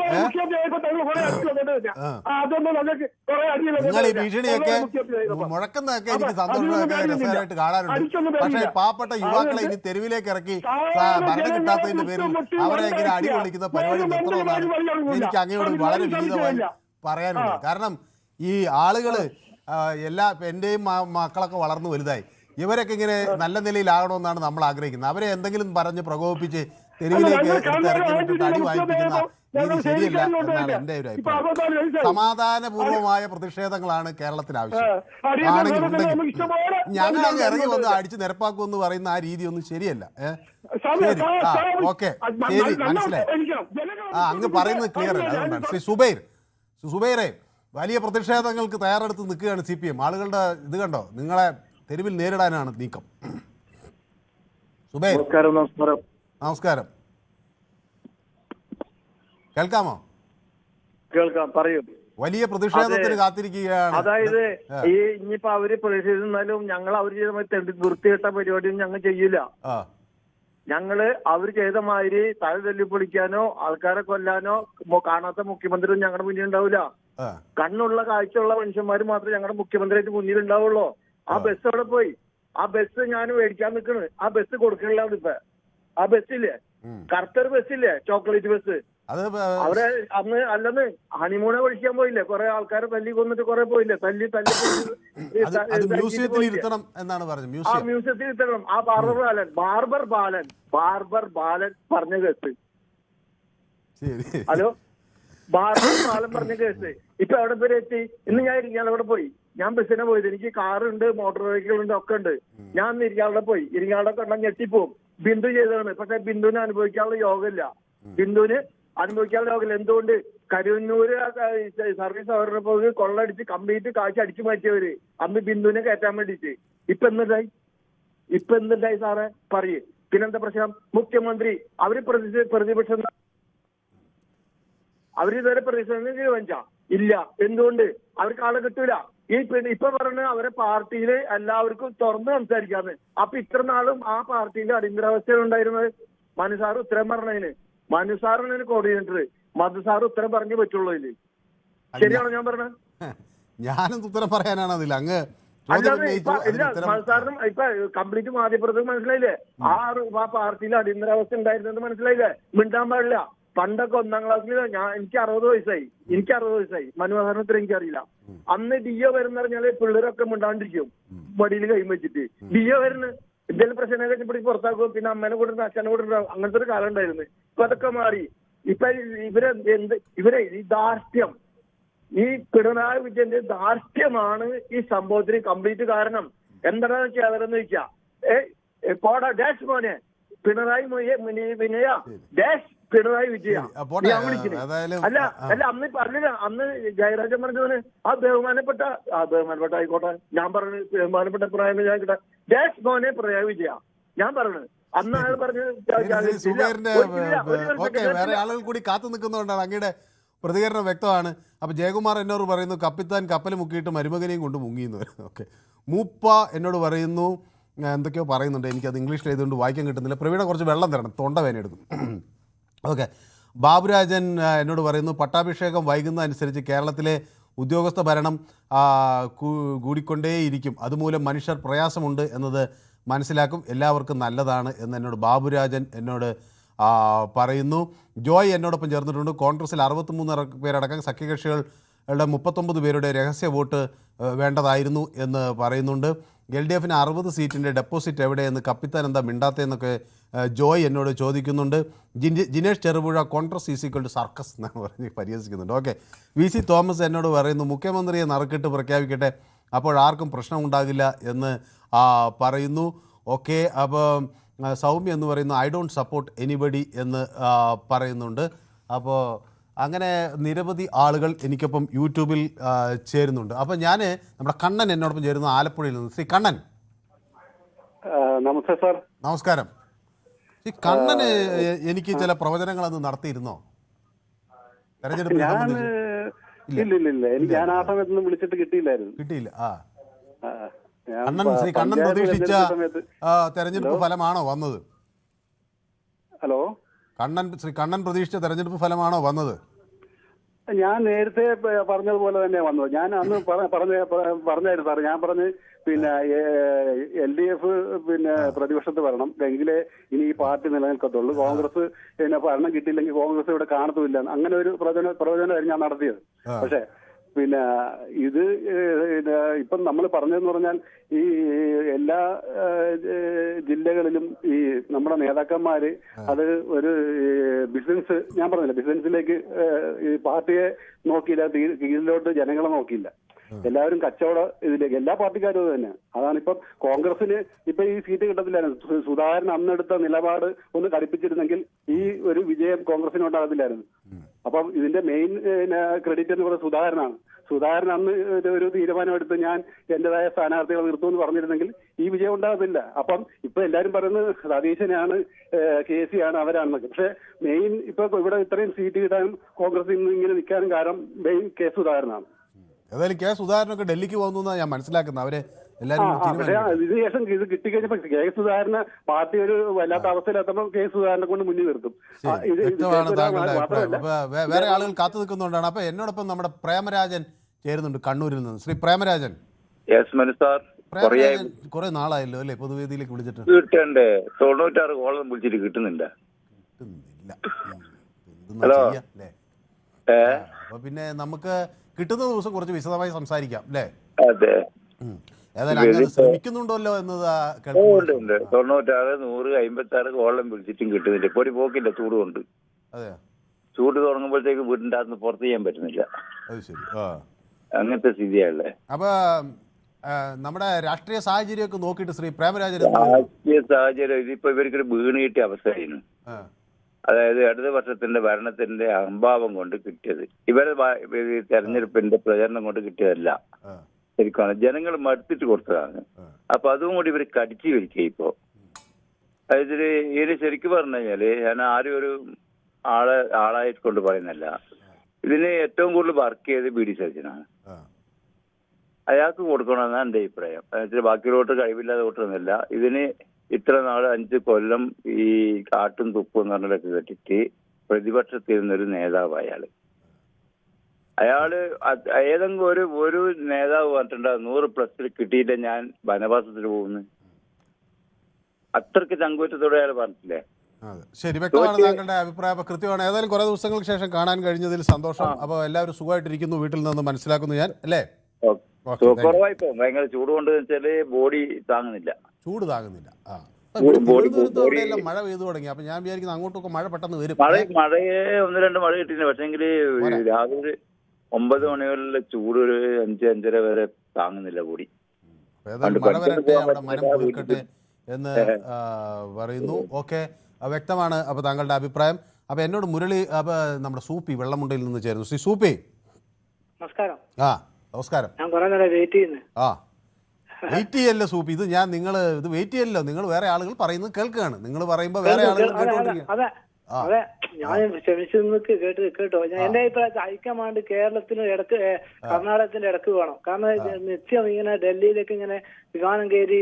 നിങ്ങൾ ഈ ഭീഷണിയൊക്കെ മുഴക്കുന്നതൊക്കെ എനിക്ക് സന്തോഷമൊക്കെ രസകരമായിട്ട് കാണാറുണ്ട്. പക്ഷേ പാവപ്പെട്ട യുവാക്കളെ ഇനി തെരുവിലേക്ക് ഇറക്കി ഭരണം കിട്ടാത്തതിന്റെ പേരിൽ അവരെ ഇങ്ങനെ അടി കൊള്ളിക്കുന്ന പരിപാടി നിർത്തണമെന്നാണ് എനിക്ക് അങ്ങയോട് വളരെ വിനീതമായി പറയാനുള്ളത്. കാരണം ഈ ആളുകള് എന്റെയും മക്കളൊക്കെ വളർന്നു വലുതായി. ഇവരൊക്കെ ഇങ്ങനെ നല്ല നിലയിലാകണമെന്നാണ് നമ്മൾ ആഗ്രഹിക്കുന്നത്. അവരെ എന്തെങ്കിലും പറഞ്ഞ് പ്രകോപിപ്പിച്ച് തെരുവിലേക്ക് ഇറക്കി വിട്ടിട്ട് അടി വാങ്ങിപ്പിക്കുന്ന രീതി ശരിയല്ല എന്നാണ് എൻ്റെ ഒരു അഭിപ്രായം. സമാധാനപൂർവമായ പ്രതിഷേധങ്ങളാണ് കേരളത്തിന് ആവശ്യം. ആണെങ്കിൽ ഉണ്ടെങ്കിൽ ഞങ്ങളങ്ങ് ഇറങ്ങി വന്ന് അടിച്ച് നിരപ്പാക്കുമെന്ന് പറയുന്ന ആ രീതി ഒന്നും ശരിയല്ല. ശരി, ഓക്കെ, ശരി, മനസ്സിലായി. അങ്ങ് പറയുന്നത് ക്ലിയർ അല്ല, അതുകൊണ്ടാണ്. ശ്രീ സുബൈറെ, വലിയ പ്രതിഷേധങ്ങൾക്ക് തയ്യാറെടുത്ത് നിൽക്കുകയാണ് CPM. ആളുകളുടെ ഇത് കണ്ടോ, നിങ്ങളെ തെരുവിൽ നേരിടാനാണ് നീക്കം. സുബൈർ, നമസ്കാരം. കേൾക്കാമോ? കേൾക്കാം, പറയൂ. വലിയ പ്രതിഷേധത്തിന് കാത്തിരിക്കുകയാണ്. അതായത് ഈ ഇനിയിപ്പോ അവര് പ്രതിഷേധിച്ചാലും ഞങ്ങൾ അവർ ചെയ്ത വൃത്തികെട്ട പരിപാടിയും ഞങ്ങൾ ചെയ്യില്ല. ഞങ്ങള് അവർ ചെയ്ത മാതിരി തല തല്ലിപ്പൊളിക്കാനോ ആൾക്കാരെ കൊല്ലാനോ കാണാത്ത മുഖ്യമന്ത്രി ഞങ്ങളുടെ മുന്നിൽ ഉണ്ടാവില്ല. കണ്ണുള്ള കാഴ്ചയുള്ള മനുഷ്യന്മാര് മാത്രമേ ഞങ്ങളുടെ മുഖ്യമന്ത്രിയായിട്ട് മുന്നിൽ ഉണ്ടാവുള്ളൂ. ആ ബസ് അവിടെ പോയി, ആ ബസ് ഞാൻ മേടിക്കാൻ നിൽക്കണ്, ആ ബസ് കൊടുക്കണില്ല. ഇപ്പൊ ആ ബസ്സില്ലേ, കറുത്തൊരു ബസ്സില്ലേ, ചോക്ലേറ്റ് ബസ്, അവിടെ അന്ന് അല്ലെന്ന് ഹണിമൂണെ വിളിക്കാൻ പോയില്ലേ, കുറെ ആൾക്കാരെ തല്ലി കൊന്നിട്ട് കുറെ പോയില്ലേ, തല്ലി മ്യൂസിയത്തിൽ ഇരുത്തണം എന്നാണ് പറഞ്ഞത്. ആ മ്യൂസിയത്തിൽ ഇരുത്തണം. ആ ബാർബർ ബാലൻ പറഞ്ഞ കേസ്. ഹലോ, ബാർബർ ബാലൻ പറഞ്ഞ കേസ് ഇപ്പൊ എവിടെ പേര് എത്തി? ഇന്ന് ഞാൻ ഇരിങ്ങാലവിടെ പോയി. ഞാൻ ബസ്സിനെ പോയത്, എനിക്ക് കാറുണ്ട്, മോട്ടോർ വെഹിക്കിളുണ്ട്, ഒക്കെ ഉണ്ട്. ഞാൻ ഇന്ന് ഇരിങ്ങാലവിടെ പോയി. ഇരിങ്ങാലവിടെ കണ്ടാൽ ഞെട്ടിപ്പോവും. ബിന്ദു ചെയ്തതാണ്. പക്ഷെ ബിന്ദുവിന് അനുഭവിക്കാനുള്ള യോഗമില്ല. ബിന്ദുവിന് അനുഭവിക്കാനുള്ള യോഗമില്ല. എന്തുകൊണ്ട്? കരുവന്നൂര് സർവീസ് അവരുടെ പോയി കൊള്ളടിച്ച് കംപ്ലീറ്റ് കാശ് അടിച്ചു മാറ്റിയവര് അന്ന് ബിന്ദുവിനെ കയറ്റാൻ വേണ്ടിയിട്ട്. ഇപ്പൊ എന്തുണ്ടായി സാറേ പറയേ? പിന്നെന്താ പ്രശ്നം? മുഖ്യമന്ത്രി അവര് പ്രതിപക്ഷം അവരിതുവരെ പ്രതിഷേധം തീരുമാനിച്ചാ ഇല്ല. എന്തുകൊണ്ട്? അവർക്ക് ആളെ കിട്ടൂല. ഇപ്പൊ പറഞ്ഞ അവരെ പാർട്ടിയില് എല്ലാവർക്കും തുറന്ന് സംസാരിക്കാന്ന്. അപ്പൊ ഇത്ര നാളും ആ പാർട്ടിയിലെ അടിയന്തരാവസ്ഥയിലുണ്ടായിരുന്നത് മനുസാർ ഉത്തരം പറഞ്ഞതിന്. മനുസാറിന് കോർഡിനേറ്റർ, മധുസാർ ഉത്തരം പറഞ്ഞേ പറ്റുള്ളൂ. ഇതില് ശരിയാണോ ഞാൻ പറഞ്ഞത്? ഞാനും ഉത്തരം പറയാനാണ് അതിൽ അങ്ങ് മധുസാറിനും ഇപ്പൊ കംപ്ലീറ്റ് മാധ്യമപ്രവർത്തകർക്ക് മനസ്സിലായില്ലേ? ആ പാർട്ടിയിലെ അടിയന്തരാവസ്ഥ ഉണ്ടായിരുന്നത് മനസ്സിലായില്ലേ? മിണ്ടാൻ പാടില്ല. പണ്ടൊക്കെ 1ാം ക്ലാസ്സിൽ എനിക്ക് 60 വയസ്സായി. മനോഹരണത്തിന് എനിക്കറിയില്ല. അന്ന് DO വരുന്ന പറഞ്ഞാല് പിള്ളേരൊക്കെ മിണ്ടാണ്ടിരിക്കും, വടിയിൽ കൈ വെച്ചിട്ട്. DO വരുന്ന എന്തെങ്കിലും പ്രശ്നം കഴിഞ്ഞപ്പോൾ പുറത്താക്കും, പിന്നെ അമ്മേനെ കൂടെ അച്ഛനെ കൂടെ അങ്ങനത്തെ ഒരു കാലം ഉണ്ടായിരുന്നു. ഇപ്പൊ അതൊക്കെ മാറി. ഇപ്പൊ ഇവരെ ഈ ധാർഷ്ട്യം, ഈ പിണറായി വിജയന്റെ ധാർഷ്ട്യമാണ് ഈ സംഭവത്തിന് കംപ്ലീറ്റ് കാരണം. എന്താണെന്ന് വെച്ചാൽ അവരെന്ന് വെച്ചാ പോടാ ഡാഷ് മോനെ പിണറായി വിനയ ഡാഷ് പിണറായി വിജയ ഞാൻ വിളിക്കുന്നത്. അല്ല അന്ന് പറഞ്ഞില്ല, അന്ന് ജയരാജൻ പറഞ്ഞവന് ആ ബഹുമാനപ്പെട്ട ആയിക്കോട്ടെ, ഞാൻ പറഞ്ഞു ബഹുമാനപ്പെട്ട പിണറായി ഞാൻ കിട്ടാ ഡാഷ് മോനെ പിണറായി വിജയ ഞാൻ പറഞ്ഞു. അന്ന് അയാൾ പറഞ്ഞു. വേറെ ആളുകൾ കൂടി കാത്തു നിൽക്കുന്നതുകൊണ്ടാണ് അങ്ങയുടെ പ്രതികരണം വ്യക്തമാണ്. അപ്പൊ ജയകുമാർ എന്നോട് പറയുന്നു കപ്പിത്താൻ കപ്പൽ മുക്കിയിട്ട് മരുമകനെയും കൊണ്ട് മുങ്ങിയെന്ന് വരും. ഓക്കെ, മൂപ്പ എന്നോട് പറയുന്നു എന്തൊക്കെയോ പറയുന്നുണ്ട്, എനിക്കത് ഇംഗ്ലീഷിൽ എഴുതുകൊണ്ട് വായിക്കാൻ കിട്ടുന്നില്ല. പ്രവീണ കുറച്ച് വെള്ളം തരണം, തൊണ്ട വേന എടുക്കും. ഓക്കെ, ബാബുരാജൻ എന്നോട് പറയുന്നു പട്ടാഭിഷേകം വൈകുന്നതനുസരിച്ച് കേരളത്തിലെ ഉദ്യോഗസ്ഥ ഭരണം കൂടിക്കൊണ്ടേയിരിക്കും. അതുമൂലം മനുഷ്യർ പ്രയാസമുണ്ട് എന്നത് മനസ്സിലാക്കും. എല്ലാവർക്കും നല്ലതാണ് എന്ന് എന്നോട് ബാബുരാജൻ എന്നോട് പറയുന്നു. ജോയ് എന്നോടൊപ്പം ചേർന്നിട്ടുണ്ട്. കോൺഗ്രസിൽ 63 പേരടക്കം സഖ്യകക്ഷികളുടെ 39 പേരുടെ രഹസ്യ വോട്ട് വേണ്ടതായിരുന്നു എന്ന് പറയുന്നുണ്ട്. LDFന് 60 സീറ്റിൻ്റെ ഡെപ്പോസിറ്റ് എവിടെയെന്ന് കപ്പിത്താൻ എന്താ മിണ്ടാത്തതെന്നൊക്കെ ജോയ് എന്നോട് ചോദിക്കുന്നുണ്ട്. Jinesh Cherupuzha Congress is equal to circus എന്നാണ് പറഞ്ഞ് പരിഹസിക്കുന്നുണ്ട്. ഓക്കെ, VC തോമസ് എന്നോട് പറയുന്നു മുഖ്യമന്ത്രിയെ നറുക്കിട്ട് പ്രഖ്യാപിക്കട്ടെ, അപ്പോൾ ആർക്കും പ്രശ്നമുണ്ടാകില്ല എന്ന് പറയുന്നു. ഓക്കെ, അപ്പോൾ സൗമ്യ എന്ന് പറയുന്നു ഐ ഡോണ്ട് സപ്പോർട്ട് എനിബഡി എന്ന് പറയുന്നുണ്ട്. അപ്പോൾ അങ്ങനെ നിരവധി ആളുകൾ എനിക്കൊപ്പം യൂട്യൂബിൽ ചേരുന്നുണ്ട്. അപ്പോൾ ഞാൻ നമ്മുടെ കണ്ണൻ എന്നോടൊപ്പം ചേരുന്നു ആലപ്പുഴയിൽ നിന്ന്. ശ്രീ കണ്ണൻ. നമസ്തേ സാർ. നമസ്കാരം. ശ്രീ കണ്ണന് എനിക്ക് ചില പ്രവചനങ്ങളൊന്ന് നടത്തിയിരുന്നോ തെരഞ്ഞെടുപ്പ്? ഇല്ല, എനിക്ക് ഞാൻ ആ സമയത്തൊന്നും വിളിച്ചിട്ട് കിട്ടിയില്ല. ശ്രീ കണ്ണൻ പ്രതീക്ഷിച്ച തെരഞ്ഞെടുപ്പ് ഫലമാണോ വന്നത്? ഹലോ, ശ്രീ കണ്ണൻ പ്രതീക്ഷിച്ച തെരഞ്ഞെടുപ്പ് ഫലമാണോ വന്നത്? ഞാൻ നേരത്തെ പറഞ്ഞതുപോലെ തന്നെ വന്നത്. ഞാൻ അന്ന് പറഞ്ഞായിരുന്നു സാർ. ഞാൻ പറഞ്ഞ് LDF പ്രതിപക്ഷത്ത് വരണം, എങ്കിലേ ഇനി ഈ പാർട്ടി നിലനിൽക്കത്തുള്ളൂ. കോൺഗ്രസ് ഭരണം കിട്ടിയില്ലെങ്കിൽ കോൺഗ്രസ് ഇവിടെ കാണത്തുമില്ല. അങ്ങനെ ഒരു പ്രവചനമായിരുന്നു ഞാൻ നടത്തിയത്. പക്ഷേ ഇത് ഇപ്പം നമ്മൾ പറഞ്ഞതെന്ന് പറഞ്ഞാൽ ഈ എല്ലാ ജില്ലകളിലും ഈ നമ്മുടെ നേതാക്കന്മാര് അത് ഒരു ബിസിനസ്, ഞാൻ പറഞ്ഞില്ല, ബിസിനസ്സിലേക്ക് ഈ പാർട്ടിയെ നോക്കിയില്ല, കീഴിലോട്ട് ജനങ്ങളെ നോക്കിയില്ല. എല്ലാവരും കച്ചവട ഇതിലേക്ക്, എല്ലാ പാർട്ടിക്കാരും തന്നെ. അതാണ് ഇപ്പം കോൺഗ്രസിന് ഇപ്പൊ ഈ സീറ്റ് കിട്ടത്തില്ലായിരുന്നു. സുധാകരൻ അന്നെടുത്ത നിലപാട് ഒന്ന് കടുപ്പിച്ചിരുന്നെങ്കിൽ ഈ ഒരു വിജയം കോൺഗ്രസിന് ഉണ്ടാകത്തില്ലായിരുന്നു. അപ്പം ഇതിന്റെ മെയിൻ ക്രെഡിറ്റ് എന്ന് പറയുന്നത് സുധാകരനാണ്. സുധാകരൻ അന്ന് ഒരു തീരുമാനമെടുത്ത് ഞാൻ എന്റേതായ സ്ഥാനാർത്ഥികളെ നിർത്തുമെന്ന് പറഞ്ഞിരുന്നെങ്കിൽ ഈ വിജയം ഉണ്ടാകത്തില്ല. അപ്പം ഇപ്പൊ എല്ലാവരും പറയുന്നത് സതീശനാണ്, KC ആണ്, അവരാണെന്നൊക്കെ. പക്ഷെ മെയിൻ ഇപ്പൊ ഇവിടെ ഇത്രയും സീറ്റ് കിട്ടാനും കോൺഗ്രസിൽ നിന്ന് ഇങ്ങനെ നിൽക്കാനും കാരണം മെയിൻ സുധാകരനാണ്. ഏതായാലും സുധാകരനൊക്കെ ഡൽഹിക്ക് പോകുന്നു ഞാൻ മനസ്സിലാക്കുന്നത്. അവര് എല്ലാവരും ഇതിനുശേഷം ഇത് കിട്ടിക്കഴിഞ്ഞപ്പോ സുധാകരന് പാർട്ടി ഒരു വല്ലാത്ത അവസ്ഥയിലെത്തുമ്പോൾ സുധാകരനെ കൊണ്ട് മുന്നിൽ നിർത്തും. വേറെ ആളുകൾ കാത്തു നിൽക്കുന്നുണ്ടാണ്. അപ്പൊ എന്നോടൊപ്പം നമ്മുടെ പ്രേമരാജൻ ചേരുന്നുണ്ട് കണ്ണൂരിൽ നിന്ന്. ശ്രീ പ്രേമരാജൻ. കുറെ നാളായല്ലോ അല്ലെ പൊതുവേദിയിലേക്ക് വിളിച്ചിട്ട്? 96 കോളം വിളിച്ചിട്ട് കിട്ടുന്നില്ല. അപ്പൊ പിന്നെ നമുക്ക് കിട്ടുന്ന ദിവസം കുറച്ച് വിശദമായി സംസാരിക്കാം അല്ലേ? അതെ, ഏതായാലും ശ്രമിക്കുന്നുണ്ടല്ലോ എന്നത് 96, 100, 56 കോളം വിളിച്ചിട്ടും കിട്ടുന്നില്ല. ഇപ്പൊ ഒരു പോക്കില്ല, ചൂട് കൊണ്ട്. ചൂട് തുടങ്ങുമ്പോഴത്തേക്ക് വീടിന്റെ അകത്ത് പുറത്ത് ചെയ്യാൻ പറ്റുന്നില്ല. അങ്ങനത്തെ സ്ഥിതിയല്ലേ. അപ്പൊ നമ്മുടെ രാഷ്ട്രീയ സാഹചര്യമൊക്കെ നോക്കിയിട്ട് ശ്രീ പ്രേമരാജൻ, രാഷ്ട്രീയ സാഹചര്യം ഇതിപ്പോ ഇവർക്കൊരു വീണ് കിട്ടിയ അവസ്ഥയായിരുന്നു. അതായത് ഇടത് വർഷത്തിന്റെ ഭരണത്തിന്റെ അഹംഭാവം കൊണ്ട് കിട്ടിയത്, ഇവരെ തെരഞ്ഞെടുപ്പിന്റെ പ്രചരണം കൊണ്ട് കിട്ടിയതല്ല. ശരിക്കും ജനങ്ങൾ മടുത്തിട്ട് കൊടുത്തതാണ്. അപ്പൊ അതും കൂടി ഇവർ കടിച്ചു വലിക്കുക ഇപ്പോ. അതായത് ഇതിന് ശരിക്കും പറഞ്ഞു കഴിഞ്ഞാല് ഞാൻ ആരും ഒരു ആളായിട്ട് കൊണ്ട് പറയുന്നല്ല. ഇതിന് ഏറ്റവും കൂടുതൽ വർക്ക് ചെയ്ത് BD സജീനാണ്. അയാൾക്ക് കൊടുക്കണമെന്നാണ് എന്റെ അഭിപ്രായം. ബാക്കിയോട്ട് കഴിവില്ലാതെ വോട്ടൊന്നുമില്ല. ഇതിന് ഇത്ര നാള് 5 കൊല്ലം ഈ കാട്ടും തുപ്പും എന്ന് പറഞ്ഞതൊക്കെ കേട്ടിട്ട് പ്രതിപക്ഷത്തിരുന്നൊരു നേതാവ് അയാള് ഏതെങ്കിലും ഒരു നേതാവ് പറഞ്ഞിട്ടുണ്ട് 100+ കിട്ടിയില്ല ഞാൻ വനവാസത്തിന് പോകുന്നു. അത്രയ്ക്ക് ചങ്കൂറ്റത്തോടെ അയാൾ പറഞ്ഞില്ലേ? ശരി, വ്യക്തമാണ് താങ്കളുടെ അഭിപ്രായം, കൃത്യമാണ്. ഏതായാലും കുറെ ദിവസങ്ങൾക്ക് ശേഷം കാണാൻ കഴിഞ്ഞതിൽ സന്തോഷം. അപ്പോൾ എല്ലാവരും സുഖമായിട്ടിരിക്കുന്നു വീട്ടിൽ നിന്ന് മനസ്സിലാക്കുന്നു ഞാൻ അല്ലേ? കുറവായിപ്പോ ഭയങ്കര ചൂട് കൊണ്ട് വെച്ചാല് ബോഡി താങ്ങുന്നില്ല. ചൂട് താങ്ങുന്നില്ല. മഴ പെയ്തു തുടങ്ങി. അപ്പൊ ഞാൻ വിചാരിക്കുന്നു അങ്ങോട്ടൊക്കെ മഴ പെട്ടെന്ന് വരും. മഴയെ 1-2 മഴ കിട്ടിയില്ല. പക്ഷെങ്കിൽ രാവിലെ 9 മണികളിലെ ചൂട് ഒരു 5-5:30 വരെ താങ്ങുന്നില്ല ബോഡി. മഴ വരട്ടെ, അവിടെ മരം കുളിർക്കട്ടെ എന്ന് പറയുന്നു. ഓക്കെ, വ്യക്തമാണ്. അപ്പൊ താങ്കളുടെ അഭിപ്രായം. അപ്പൊ എന്നോട് മുരളി, അപ്പൊ നമ്മുടെ സൂപ്പി വെള്ളമുണ്ടയിൽ നിന്ന് ചേരുന്നു. ശ്രീ സൂപ്പി. നമസ്കാരം. നമസ്കാരം. ഞാൻ കുറെ നേരം വെയിറ്റ് ചെയ്യുന്നു. വെയിറ്റ് ചെയ്യല്ലോ സൂപ്പി, ഇത് ഇത് വെയിറ്റ് ചെയ്യല്ലോ. നിങ്ങൾ വേറെ ആളുകൾ പറയുന്നത് കേൾക്കുകയാണ്. നിങ്ങൾ പറയുമ്പോ വേറെ ആളുകൾ അതെ, ഞാൻ ക്ഷമിച്ചു കേട്ടോ. എന്റെ അഭിപ്രായത്തിൽ ഹൈക്കമാൻഡ് കേരളത്തിന് ഇടക്ക് കർണാടകത്തിന്റെ ഇടക്ക് വേണം. കാരണം നിത്യം ഇങ്ങനെ ഡൽഹിയിലേക്ക് ഇങ്ങനെ വിമാനം കയറി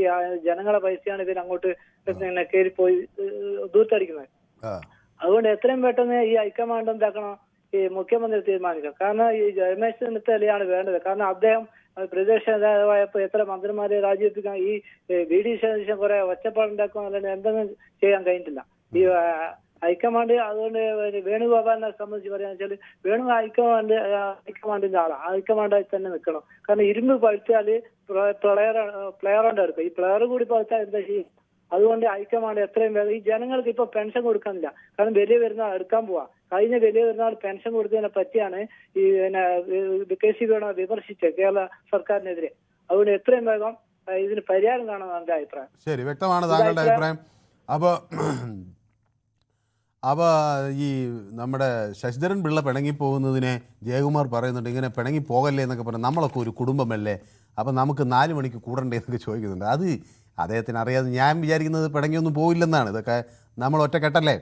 ജനങ്ങളെ പൈസയാണ് ഇവർ അങ്ങോട്ട് കയറി പോയി ദൂരത്തടിക്കുന്നത്. അതുകൊണ്ട് എത്രയും പെട്ടെന്ന് ഈ ഹൈക്കമാൻഡ് എന്താക്കണം, ഈ മുഖ്യമന്ത്രി തീരുമാനിക്കണം. കാരണം ഈ രമേശ് ചെന്നിത്തലയാണ് വേണ്ടത്. കാരണം അദ്ദേഹം പ്രതിപക്ഷ നേതാവായപ്പോൾ എത്ര മന്ത്രിമാരെ രാജിവെപ്പിക്കാൻ ഈ VD സതീശൻ കുറെ ഒച്ചപ്പാടുണ്ടാക്കും, അല്ലെങ്കിൽ എന്തെങ്കിലും ചെയ്യാൻ കഴിഞ്ഞിട്ടില്ല. ഈ ഹൈക്കമാൻഡ് അതുകൊണ്ട് വേണുഗോപാലിനെ സംബന്ധിച്ച് പറയാന്ന് വെച്ചാൽ ഹൈക്കമാൻഡിന്റെ ആളാണ്. ഹൈക്കമാൻഡായി തന്നെ നിൽക്കണം. കാരണം ഇരുമ്പ് പഴുത്താല് പ്ലെയറുണ്ട് എടുക്കുക. ഈ പ്ലെയർ കൂടി പഴുത്താൽ എന്താ ചെയ്യും? അതുകൊണ്ട് ഹൈക്കമാൻഡ് എത്രയും വേഗം ഈ ജനങ്ങൾക്ക് ഇപ്പൊ പെൻഷൻ കൊടുക്കുന്നില്ല. കാരണം വലിയ പെരുന്നാൾ എടുക്കാൻ പോവാ. കഴിഞ്ഞ വലിയ പെരുന്നാൾ പെൻഷൻ കൊടുത്തതിനെ പറ്റിയാണ് ഈ KC വേണോ വിമർശിച്ചത് കേരള സർക്കാരിനെതിരെ. അതുകൊണ്ട് എത്രയും വേഗം ഇതിന് പരിഹാരം കാണാൻ എന്റെ അഭിപ്രായം. ശരി, വ്യക്തമാണ് താങ്കളുടെ അഭിപ്രായം. അപ്പോൾ ഈ നമ്മുടെ ശശിധരൻ പിള്ള പിണങ്ങിപ്പോകുന്നതിനെ ജയകുമാർ പറയുന്നുണ്ട്, ഇങ്ങനെ പിണങ്ങി പോകല്ലേ എന്നൊക്കെ പറഞ്ഞു. നമ്മളൊക്കെ ഒരു കുടുംബമല്ലേ, അപ്പോൾ നമുക്ക് 4 മണിക്ക് കൂടണ്ടേ എന്നൊക്കെ ചോദിക്കുന്നുണ്ട്. അത് അദ്ദേഹത്തിന് അറിയാതെ ഞാൻ വിചാരിക്കുന്നത് പിണങ്ങിയൊന്നും പോയില്ലെന്നാണ്. ഇതൊക്കെ നമ്മൾ ഒറ്റക്കെട്ടല്ലേ.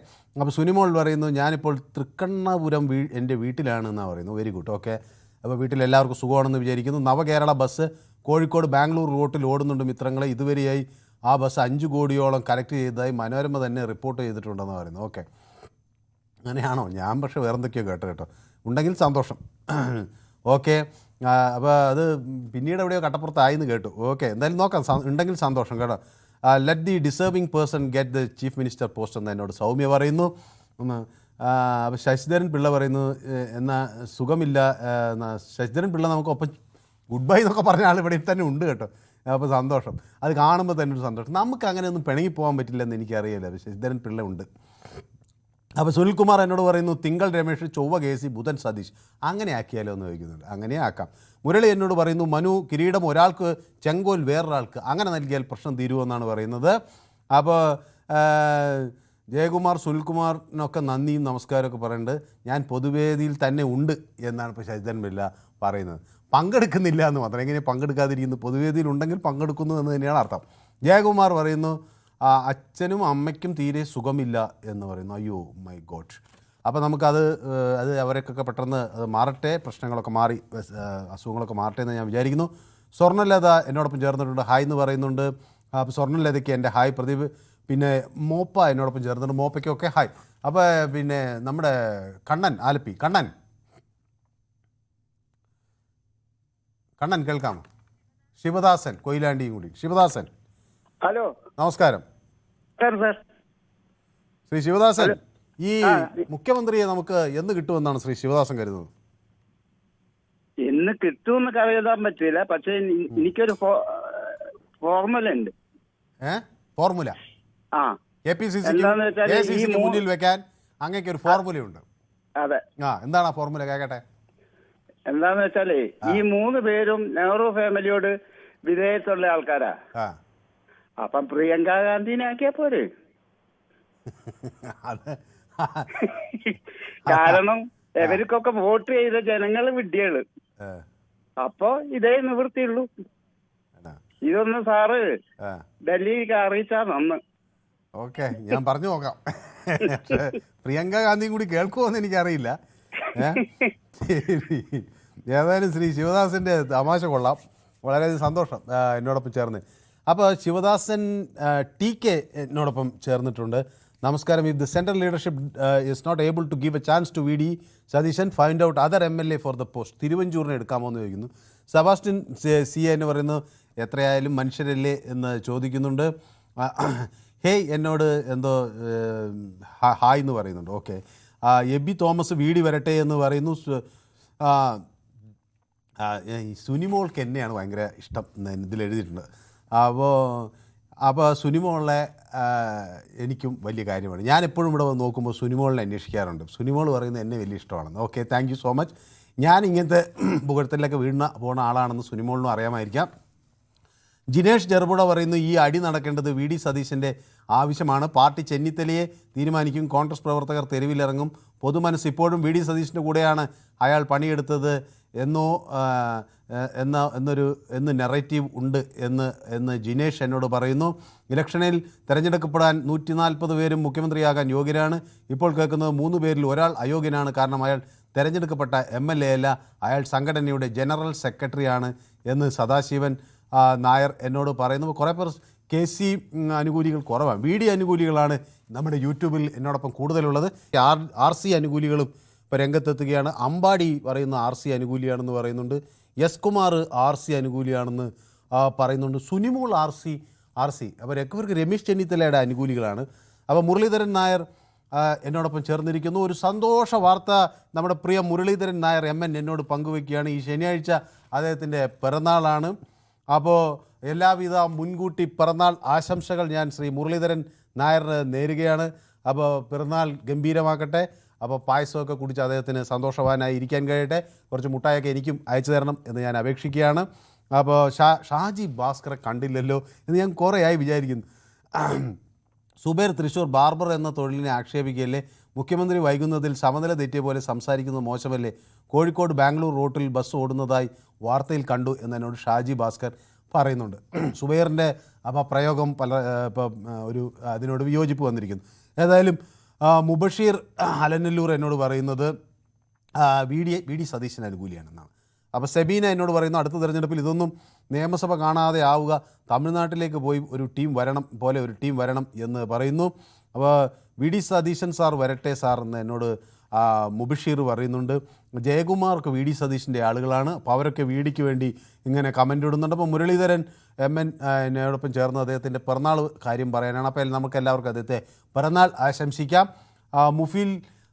അപ്പോൾ സുനിമോൾ പറയുന്നു, ഞാനിപ്പോൾ തൃക്കണ്ണപുരം എൻ്റെ വീട്ടിലാണെന്നാണ് പറയുന്നത്. Very good, okay. അപ്പോൾ വീട്ടിൽ എല്ലാവർക്കും സുഖമാണെന്ന് വിചാരിക്കുന്നു. നവകേരള ബസ് കോഴിക്കോട് ബാംഗ്ലൂർ റൂട്ടിൽ ഓടുന്നുണ്ട് മിത്രങ്ങളെ. ഇതുവരെയായി ആ ബസ് 5 കോടിയോളം കളക്ട് ചെയ്തതായി മനോരമ തന്നെ റിപ്പോർട്ട് ചെയ്തിട്ടുണ്ടെന്ന് പറയുന്നു. ഓക്കെ, അങ്ങനെയാണോ? ഞാൻ പക്ഷേ വേറെന്തൊക്കെയോ കേട്ടോ. ഉണ്ടെങ്കിൽ സന്തോഷം. ഓക്കെ, അപ്പോൾ അത് പിന്നീട് എവിടെയോ കട്ടപ്പുറത്തായിന്ന് കേട്ടു. ഓക്കെ, എന്തായാലും നോക്കാം, ഉണ്ടെങ്കിൽ സന്തോഷം കേട്ടോ. Let the deserving person get the chief minister post എന്ന് എന്നോട് സൗമ്യ പറയുന്നു. അപ്പോൾ ശശിധരൻ പിള്ള പറയുന്നു, എന്നാൽ സുഖമില്ല. ശശിധരൻ പിള്ള നമുക്കൊപ്പം ഗുഡ് ബൈ എന്നൊക്കെ പറഞ്ഞ ആൾ ഇവിടെ തന്നെ ഉണ്ട് കേട്ടോ. അപ്പോൾ സന്തോഷം, അത് കാണുമ്പോൾ തന്നെ ഒരു സന്തോഷം. നമുക്ക് അങ്ങനെയൊന്നും പിണങ്ങി പോകാൻ പറ്റില്ലെന്ന് എനിക്കറിയില്ല. ശശിധരൻ പിള്ള ഉണ്ട്. അപ്പോൾ സുനിൽകുമാർ എന്നോട് പറയുന്നു, തിങ്കൾ രമേശ്, ചൊവ്വ KC, ബുധൻ സതീഷ്, അങ്ങനെ ആക്കിയാലോ എന്ന് ചോദിക്കുന്നുണ്ട്. അങ്ങനെ ആക്കാം. മുരളി എന്നോട് പറയുന്നു, മനു കിരീടം ഒരാൾക്ക് ചെങ്കോൽ വേറൊരാൾക്ക്, അങ്ങനെ നൽകിയാൽ പ്രശ്നം തീരുമെന്നാണ് പറയുന്നത്. അപ്പോൾ ജയകുമാർ സുനിൽകുമാറിനൊക്കെ നന്ദിയും നമസ്കാരമൊക്കെ പറയുന്നുണ്ട്. ഞാൻ പൊതുവേദിയിൽ തന്നെ ഉണ്ട് എന്നാണ് ഇപ്പോൾ ശശിധരൻ പിള്ള പറയുന്നത്. പങ്കെടുക്കുന്നില്ല എന്ന് മാത്രം. എങ്ങനെ പങ്കെടുക്കാതിരിക്കുന്നു? പൊതുവേദിയിൽ ഉണ്ടെങ്കിൽ പങ്കെടുക്കുന്നു എന്ന് തന്നെയാണ് അർത്ഥം. ജയകുമാർ പറയുന്നു, അച്ഛനും അമ്മയ്ക്കും തീരെ സുഖമില്ല എന്ന് പറയുന്നു. അയ്യോ മൈ ഗോഡ്. അപ്പോൾ നമുക്കത് അവരൊക്കെ പെട്ടെന്ന് അത് മാറട്ടെ, പ്രശ്നങ്ങളൊക്കെ മാറി അസുഖങ്ങളൊക്കെ മാറട്ടെ എന്ന് ഞാൻ വിചാരിക്കുന്നു. സ്വർണ്ണലത എന്നോടൊപ്പം ചേർന്നിട്ടുണ്ട്, ഹായ് എന്ന് പറയുന്നുണ്ട്. അപ്പോൾ സ്വർണ്ണലതയ്ക്ക് എൻ്റെ ഹായ്. പ്രദീപ്, പിന്നെ മോപ്പ എന്നോടൊപ്പം ചേർന്നിട്ടുണ്ട്, മോപ്പയ്ക്കൊക്കെ ഹായ്. അപ്പോൾ പിന്നെ നമ്മുടെ കണ്ണൻ ആലപ്പി, കണ്ണൻ കേൾക്കാമോ? ശിവദാസൻ കൊയിലാണ്ടിയും കൂടി. ശിവദാസൻ, ഹലോ, നമസ്കാരം. ശ്രീ ശിവദാസൻ, ഈ മുഖ്യമന്ത്രിയെ നമുക്ക് എന്ന് കിട്ടുമെന്നാണ് ശ്രീ ശിവദാസൻ കരുതുന്നത്? എന്ന് കിട്ടുമെന്ന് കരുതാൻ പറ്റില്ല, പക്ഷെ എനിക്കൊരു ഫോർമുല ഉണ്ട്. ഫോർമുല? KPCC മുന്നിൽ വെക്കാൻ അങ്ങേക്ക് ഒരു ഫോർമുലയുണ്ട്. അതെ. എന്താണ് ആ ഫോർമുല? കേക്കട്ടെ. എന്താന്ന് വെച്ചാലേ, ഈ 3 പേരും നെഹ്റു ഫാമിലിയോട് വിധേയത്തുള്ള ആൾക്കാരാ. അപ്പം പ്രിയങ്ക ഗാന്ധിനെ ആക്കിയാ പോരെ? കാരണം ഇവർക്കൊക്കെ വോട്ട് ചെയ്ത ജനങ്ങൾ വിഡ്ഢികള്. അപ്പൊ ഇതേ നിവൃത്തിയുള്ളൂ. ഇതൊന്ന് സാറ് ഡൽഹിക്ക് അറിയിച്ചാ നന്ന്. ഓക്കെ, ഞാൻ പറഞ്ഞു നോക്കാം. പ്രിയങ്ക ഗാന്ധിയും കൂടി കേൾക്കുമെന്ന് എനിക്കറിയില്ല. ഏതായാലും ശ്രീ ശിവദാസന്റെ തമാശ കൊള്ളാം, വളരെയധികം സന്തോഷം എന്നോടൊപ്പം ചേർന്ന്. അപ്പോൾ ശിവദാസൻ TK എന്നോടൊപ്പം ചേർന്നിട്ടുണ്ട്. നമസ്കാരം. If the central leadership is not able to give a chance to VD Satheesan, find out other MLA for the post. തിരുവഞ്ചൂരിനെ എടുക്കാമോ എന്ന് ചോദിക്കുന്നു. സെബാസ്റ്റ്യൻ CA എന്ന് പറയുന്നു, എത്രയായാലും മനുഷ്യരല്ലേ എന്ന് ചോദിക്കുന്നുണ്ട്. ഹേയ് എന്നോട് എന്തോ ഹായ് എന്ന് പറയുന്നുണ്ട്. ഓക്കെ. എബി തോമസ് VD വരട്ടെ എന്ന് പറയുന്നു. സുനിമോൾക്ക് എന്നെയാണ് ഭയങ്കര ഇഷ്ടം ഇതിലെഴുതിയിട്ടുണ്ട്. അപ്പോൾ സുനിമോളെ എനിക്കും വലിയ കാര്യമാണ്. ഞാനെപ്പോഴും ഇവിടെ നോക്കുമ്പോൾ സുനിമോളിനെ അന്വേഷിക്കാറുണ്ട്. സുനിമോൾ പറയുന്നത് എന്നെ വലിയ ഇഷ്ടമാണെന്ന്. Okay, thank you so much. ഞാൻ ഇങ്ങനത്തെ പുകഴ്ത്തലിലൊക്കെ പോകുന്ന ആളാണെന്ന് സുനിമോളിനും അറിയാമായിരിക്കാം. ജിനേഷ് ജർബുട പറയുന്നു, ഈ അടി നടക്കേണ്ടത് VD സതീശൻ്റെ ആവശ്യമാണ്. പാർട്ടി ചെന്നിത്തലയെ തീരുമാനിക്കും. കോൺഗ്രസ് പ്രവർത്തകർ തെരുവിലിറങ്ങും. പൊതുമനസ് ഇപ്പോഴും VD സതീശൻ്റെ കൂടെയാണ് അയാൾ പണിയെടുത്തത് എന്ന് നെറേറ്റീവ് ഉണ്ട് എന്ന് ജിനേഷ് എന്നോട് പറയുന്നു. ഇലക്ഷനിൽ തിരഞ്ഞെടുക്കപ്പെടാൻ 140 പേരും മുഖ്യമന്ത്രിയാകാൻ യോഗ്യരാണ്. ഇപ്പോൾ കേൾക്കുന്നത് 3 പേരിൽ ഒരാൾ അയോഗ്യനാണ്. കാരണം അയാൾ തിരഞ്ഞെടുക്കപ്പെട്ട MLA അല്ല, അയാൾ സംഘടനയുടെ ജനറൽ സെക്രട്ടറിയാണ് എന്ന് സദാശിവൻ നായർ എന്നോട് പറയുന്നു. കുറേ പേർ KC അനുകൂലികൾ കുറവാണ്. VD അനുകൂലികളാണ് നമ്മുടെ യൂട്യൂബിൽ എന്നോടൊപ്പം കൂടുതലുള്ളത്. RC അനുകൂലികളും ഇപ്പോൾ രംഗത്തെത്തുകയാണ്. അമ്പാടി പറയുന്ന RC അനുകൂലിയാണെന്ന് പറയുന്നുണ്ട്. എസ് കുമാർ RC അനുകൂലിയാണെന്ന് പറയുന്നുണ്ട്. സുനിമോൾ RC. അപ്പോൾ ഇവർക്ക് രമേശ് ചെന്നിത്തലയുടെ അനുകൂലികളാണ്. അപ്പോൾ മുരളീധരൻ നായർ എന്നോടൊപ്പം ചേർന്നിരിക്കുന്നു. ഒരു സന്തോഷ വാർത്ത നമ്മുടെ പ്രിയ മുരളീധരൻ നായർ MN എന്നോട് പങ്കുവയ്ക്കുകയാണ്. ഈ ശനിയാഴ്ച അദ്ദേഹത്തിൻ്റെ പിറന്നാളാണ്. അപ്പോൾ എല്ലാവിധ മുൻകൂട്ടി പിറന്നാൾ ആശംസകൾ ഞാൻ ശ്രീ മുരളീധരൻ നായറിന് നേരുകയാണ്. അപ്പോൾ പിറന്നാൾ ഗംഭീരമാക്കട്ടെ. അപ്പോൾ പായസമൊക്കെ കുടിച്ച് അദ്ദേഹത്തിന് സന്തോഷവാനായി ഇരിക്കാൻ കഴിയട്ടെ. കുറച്ച് മുട്ടായൊക്കെ എനിക്കും അയച്ചു തരണം എന്ന് ഞാൻ അപേക്ഷിക്കുകയാണ്. അപ്പോൾ ഷാജി ഭാസ്കറെ കണ്ടില്ലല്ലോ എന്ന് ഞാൻ കുറേയായി വിചാരിക്കുന്നു. സുബൈർ തൃശ്ശൂർ ബാർബർ എന്ന തൊഴിലിനെ ആക്ഷേപിക്കുകയല്ലേ? മുഖ്യമന്ത്രി വൈകുന്നതിൽ സമനില തെറ്റിയ പോലെ സംസാരിക്കുന്നത് മോശമല്ലേ? കോഴിക്കോട് ബാംഗ്ലൂർ റൂട്ടിൽ ബസ് ഓടുന്നതായി വാർത്തയിൽ കണ്ടു എന്നോട് ഷാജി ഭാസ്കർ പറയുന്നുണ്ട്. സുബൈറിൻ്റെ അപ്പോൾ പ്രയോഗം ഒരു അതിനോട് വിയോജിപ്പ് വന്നിരിക്കുന്നു. ഏതായാലും മുബഷീർ അലനല്ലൂർ എന്നോട് പറയുന്നത് വി ഡി സതീശൻ അനുകൂലിയാണെന്നാണ്. അപ്പോൾ സെബീന എന്നോട് പറയുന്നു അടുത്ത തെരഞ്ഞെടുപ്പിൽ ഇതൊന്നും നിയമസഭ കാണാതെ ആവുക, തമിഴ്നാട്ടിലേക്ക് പോയി ഒരു ടീം വരണം എന്ന് പറയുന്നു. അപ്പോൾ വി ഡി സതീശൻ സാർ വരട്ടെ സാർ എന്ന് എന്നോട് മുബഷീർ പറയുന്നുണ്ട്. ജയകുമാർക്ക് വി ഡി സതീശൻ്റെ ആളുകളാണ്. അപ്പോൾ അവരൊക്കെ വി ഡിക്ക് വേണ്ടി ഇങ്ങനെ കമൻ്റ് ഇടുന്നുണ്ട്. അപ്പോൾ മുരളീധരൻ MN എന്നോടൊപ്പം ചേർന്ന് അദ്ദേഹത്തിൻ്റെ പിറന്നാൾ കാര്യം പറയാനാണ്. അപ്പോൾ നമുക്ക് എല്ലാവർക്കും അദ്ദേഹത്തെ പിറന്നാൾ ആശംസിക്കാം.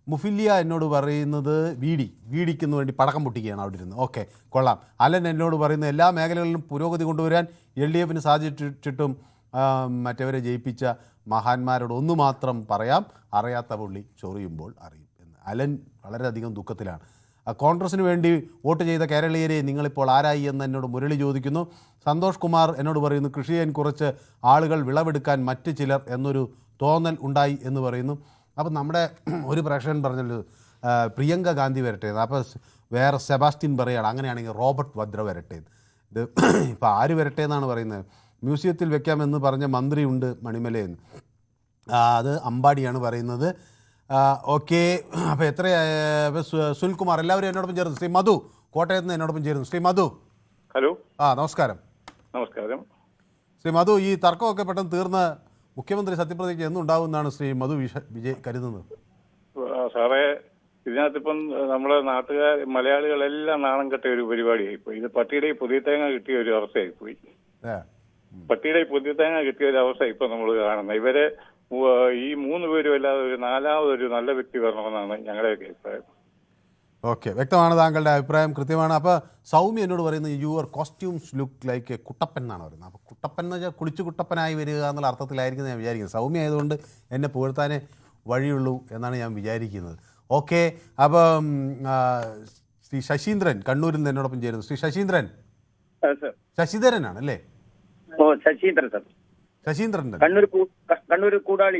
മുഫിലിയ എന്നോട് പറയുന്നത് വി ഡിക്ക് വേണ്ടി പടക്കം പൊട്ടിക്കുകയാണ് അവിടെ ഇരുന്ന്. ഓക്കെ, കൊള്ളാം. അലൻ എന്നോട് പറയുന്നത് എല്ലാ മേഖലകളിലും പുരോഗതി കൊണ്ടുവരാൻ LDFന് സാധിച്ചിട്ടും മറ്റവരെ ജയിപ്പിച്ച മഹാന്മാരോട് ഒന്ന് മാത്രം പറയാം, അറിയാത്ത പുള്ളി ചൊറിയുമ്പോൾ അറിയും എന്ന്. അലൻ വളരെയധികം ദുഃഖത്തിലാണ്. കോൺഗ്രസിന് വേണ്ടി വോട്ട് ചെയ്ത കേരളീയരെ നിങ്ങളിപ്പോൾ ആരായി എന്ന് എന്നോട് മുരളി ചോദിക്കുന്നു. സന്തോഷ് കുമാർ എന്നോട് പറയുന്നു കൃഷി ചെയ്യാൻ കുറച്ച് ആളുകൾ വിളവെടുക്കാൻ മറ്റ് ചിലർ എന്നൊരു തോന്നൽ ഉണ്ടായി എന്ന് പറയുന്നു. അപ്പം നമ്മുടെ ഒരു പ്രേക്ഷകൻ പറഞ്ഞല്ലോ പ്രിയങ്ക ഗാന്ധി വരട്ടെ. അപ്പോൾ വേറെ സെബാസ്റ്റ്യൻ പറയുകയാണ് അങ്ങനെയാണെങ്കിൽ റോബർട്ട് വദ്ര വരട്ടെ. ഇത് ഇപ്പോൾ ആര് വരട്ടെ എന്നാണ് പറയുന്നത്? മ്യൂസിയത്തിൽ വെക്കാമെന്ന് പറഞ്ഞ മന്ത്രിയുണ്ട് മണിമലയെന്ന്. അത് അമ്പാടിയാണ് പറയുന്നത്. ഓക്കെ, അപ്പോൾ എത്ര സുനിൽകുമാർ എല്ലാവരും എന്നോടൊപ്പം ചേർന്നു. ശ്രീ മധു കോട്ടയത്ത് നിന്ന് എന്നോടൊപ്പം ചേരുന്നു. ശ്രീ മധു. ഹലോ. നമസ്കാരം. നമസ്കാരം. ശ്രീ മധു, ഈ തർക്കമൊക്കെ പെട്ടെന്ന് തീർന്ന് മുഖ്യമന്ത്രി സത്യപ്രതിജ്ഞ എന്നുണ്ടാവുമെന്നാണ് ശ്രീ മധു വിജയ് കരുതുന്നത്? സാറേ, ഇതിനകത്തിപ്പം നമ്മുടെ മലയാളികളെല്ലാം നാണം കെട്ട ഒരു പരിപാടിയായിപ്പോയി. ഇത് പട്ടിയുടെ പുതിയ തേങ്ങ കിട്ടിയ ഒരു അവസ്ഥയായിപ്പോയി. പട്ടിയുടെ പുതിയ തേങ്ങ കിട്ടിയ ഒരു അവസ്ഥ ഇപ്പൊ നമ്മൾ കാണുന്നത്. ഇവരെ ഈ 3 പേരും അല്ലാതെ ഒരു 4മതൊരു നല്ല വ്യക്തി വരണമെന്നാണ് ഞങ്ങളുടെയൊക്കെ അഭിപ്രായം. ഓക്കെ, വ്യക്തമാണ് താങ്കളുടെ അഭിപ്രായം, കൃത്യമാണ്. അപ്പോൾ സൗമ്യ എന്നോട് പറയുന്നത് your costumes look like Kuttappan എന്നാണ് പറയുന്നത്. അപ്പോൾ കുട്ടപ്പൻ എന്ന് വെച്ചാൽ കുളിച്ചു കുട്ടപ്പനായി വരിക എന്നുള്ള അർത്ഥത്തിലായിരിക്കും ഞാൻ വിചാരിക്കുന്നത്. സൗമ്യ ആയതുകൊണ്ട് എന്നെ പുകഴ്ത്താനേ വഴിയുള്ളൂ എന്നാണ് ഞാൻ വിചാരിക്കുന്നത്. ഓക്കെ, അപ്പം ശ്രീ ശശീന്ദ്രൻ കണ്ണൂരിൽ നിന്ന് എന്നോടൊപ്പം ചേരുന്നു. ശ്രീ ശശീന്ദ്രൻ. ശശിധരനാണ് അല്ലേ? ശശീന്ദ്രൻ സാർ. ശശീന്ദ്രൻ കണ്ണൂർ കൂടാളി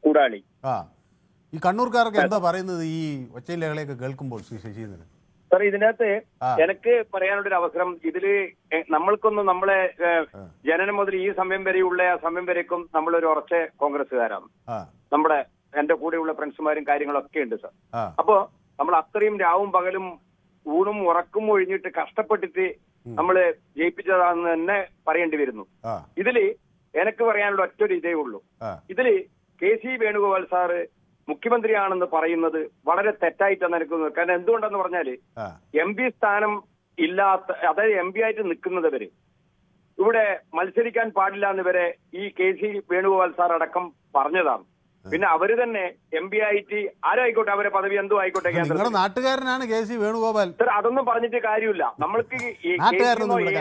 കൂടാളി. ഈ കണ്ണൂർക്കാരൊക്കെ എന്താ പറയുന്നത് ഈ ഒച്ചയിലകളെയൊക്കെ കേൾക്കുമ്പോൾ ശ്രീ ശശീന്ദ്രൻ? സാർ, ഇതിനകത്ത് എനിക്ക് പറയാനുള്ളൊരു അവസരം, ഇതില് നമ്മൾക്കൊന്നും നമ്മളെ ജനനം മുതൽ ഈ സമയം വരെയുള്ള ആ സമയം വരേക്കും നമ്മളൊരു ഉറച്ച കോൺഗ്രസ്സുകാരാണ്. നമ്മുടെ എന്റെ കൂടെയുള്ള ഫ്രണ്ട്സുമാരും കാര്യങ്ങളൊക്കെ ഉണ്ട് സാർ. അപ്പോ നമ്മൾ അത്രയും രാവും പകലും ഊണും ഉറക്കും ഒഴിഞ്ഞിട്ട് കഷ്ടപ്പെട്ടിട്ട് നമ്മള് ജയിപ്പിച്ചതാണെന്ന് തന്നെ പറയേണ്ടി വരുന്നു. ഇതില് എനിക്ക് പറയാനുള്ള ഒറ്റൊരു ഇതേ ഉള്ളൂ. ഇതില് KC വേണുഗോപാൽ സാറ് മുഖ്യമന്ത്രിയാണെന്ന് പറയുന്നത് വളരെ തെറ്റായിട്ടാണ് എനിക്ക് തോന്നുന്നത്. കാരണം എന്തുകൊണ്ടെന്ന് പറഞ്ഞാല് MP സ്ഥാനം ഇല്ലാത്ത, അതായത് MP ആയിട്ട് നിൽക്കുന്നവര് ഇവിടെ മത്സരിക്കാൻ പാടില്ല എന്നിവരെ ഈ KC വേണുഗോപാൽ സാർ അടക്കം പറഞ്ഞതാണ്. പിന്നെ അവര് തന്നെ MP ആയിട്ട് ആരായിക്കോട്ടെ, അവരെ പദവി എന്തോ ആയിക്കോട്ടെ, നാട്ടുകാരനാണ് KC വേണുഗോപാൽ. സാർ, അതൊന്നും പറഞ്ഞിട്ട് കാര്യമില്ല. നമ്മൾക്ക്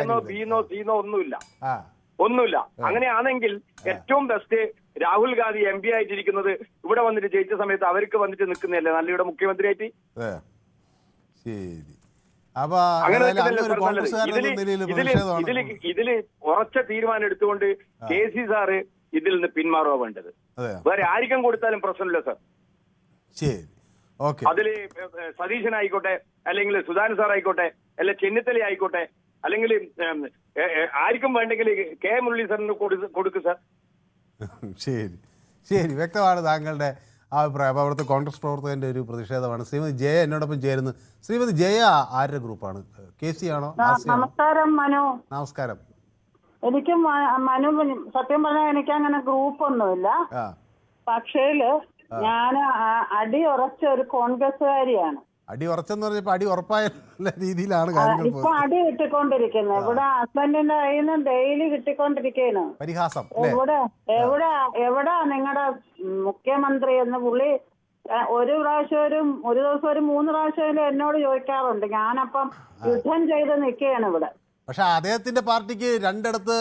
A-നോ B-നോ C-നോ ഒന്നുമില്ല. അങ്ങനെയാണെങ്കിൽ ഏറ്റവും ബെസ്റ്റ് രാഹുൽ ഗാന്ധി MP ആയിട്ടിരിക്കുന്നത് ഇവിടെ വന്നിട്ട് ജയിച്ച സമയത്ത് അവർക്ക് വന്നിട്ട് നിൽക്കുന്നതല്ലേ നല്ലയുടെ മുഖ്യമന്ത്രിയായിട്ട്. ഇതില് ഉറച്ച തീരുമാനം എടുത്തുകൊണ്ട് KC സാറ് ഇതിൽ നിന്ന് പിന്മാറുക വേണ്ടത്. വേറെ ആർക്കും കൊടുത്താലും പ്രശ്നമില്ല സാർ. അതില് സതീശനായിക്കോട്ടെ, അല്ലെങ്കിൽ സുധാകരൻ സാർ ആയിക്കോട്ടെ, അല്ലെ ചെന്നിത്തല ആയിക്കോട്ടെ, അല്ലെങ്കിൽ ആർക്കും വേണ്ടെങ്കിൽ K മുരളീധരന് കൊടുക്കും സാർ. ശരി, വ്യക്തമാണ് താങ്കളുടെ അഭിപ്രായം. അപ്പോൾ അവിടുത്തെ കോൺഗ്രസ് പ്രവർത്തകന്റെ ഒരു പ്രതിഷേധമാണ്. ശ്രീമതി ജയ എന്നോടൊപ്പം ചേരുന്നു. ശ്രീമതി ജയ ആരുടെ ഗ്രൂപ്പാണ്? KC ആണോ? നമസ്കാരം മനു. നമസ്കാരം. എനിക്ക് മനു, സത്യം പറഞ്ഞാൽ എനിക്ക് അങ്ങനെ ഗ്രൂപ്പ് ഒന്നുമില്ല. പക്ഷേ ഞാൻ അടി ഉറച്ച ഒരു കോൺഗ്രസ്സുകാരിയാണ്. അടി ഉറച്ചെന്ന് പറഞ്ഞപ്പോ അടി ഉറപ്പായ രീതിയിലാണ് കാര്യങ്ങൾ ഇപ്പൊ അടി കിട്ടിക്കൊണ്ടിരിക്കുന്നത്. ഇവിടെ ഹസ്ബൻഡിന്റെ കയ്യിൽ നിന്ന് ഡെയിലി കിട്ടിക്കൊണ്ടിരിക്കുന്നു. പരിഹാസം. എവിടാ നിങ്ങളുടെ മുഖ്യമന്ത്രി എന്ന് പുള്ളി ഒരു ദിവസം ഒരു 3 പ്രാവശ്യം എന്നോട് ചോദിക്കാറുണ്ട്. ഞാനപ്പം യുദ്ധം ചെയ്ത് നിൽക്കുകയാണ് ഇവിടെ. പക്ഷെ അദ്ദേഹത്തിന്റെ പാർട്ടിക്ക് രണ്ടിടത്ത്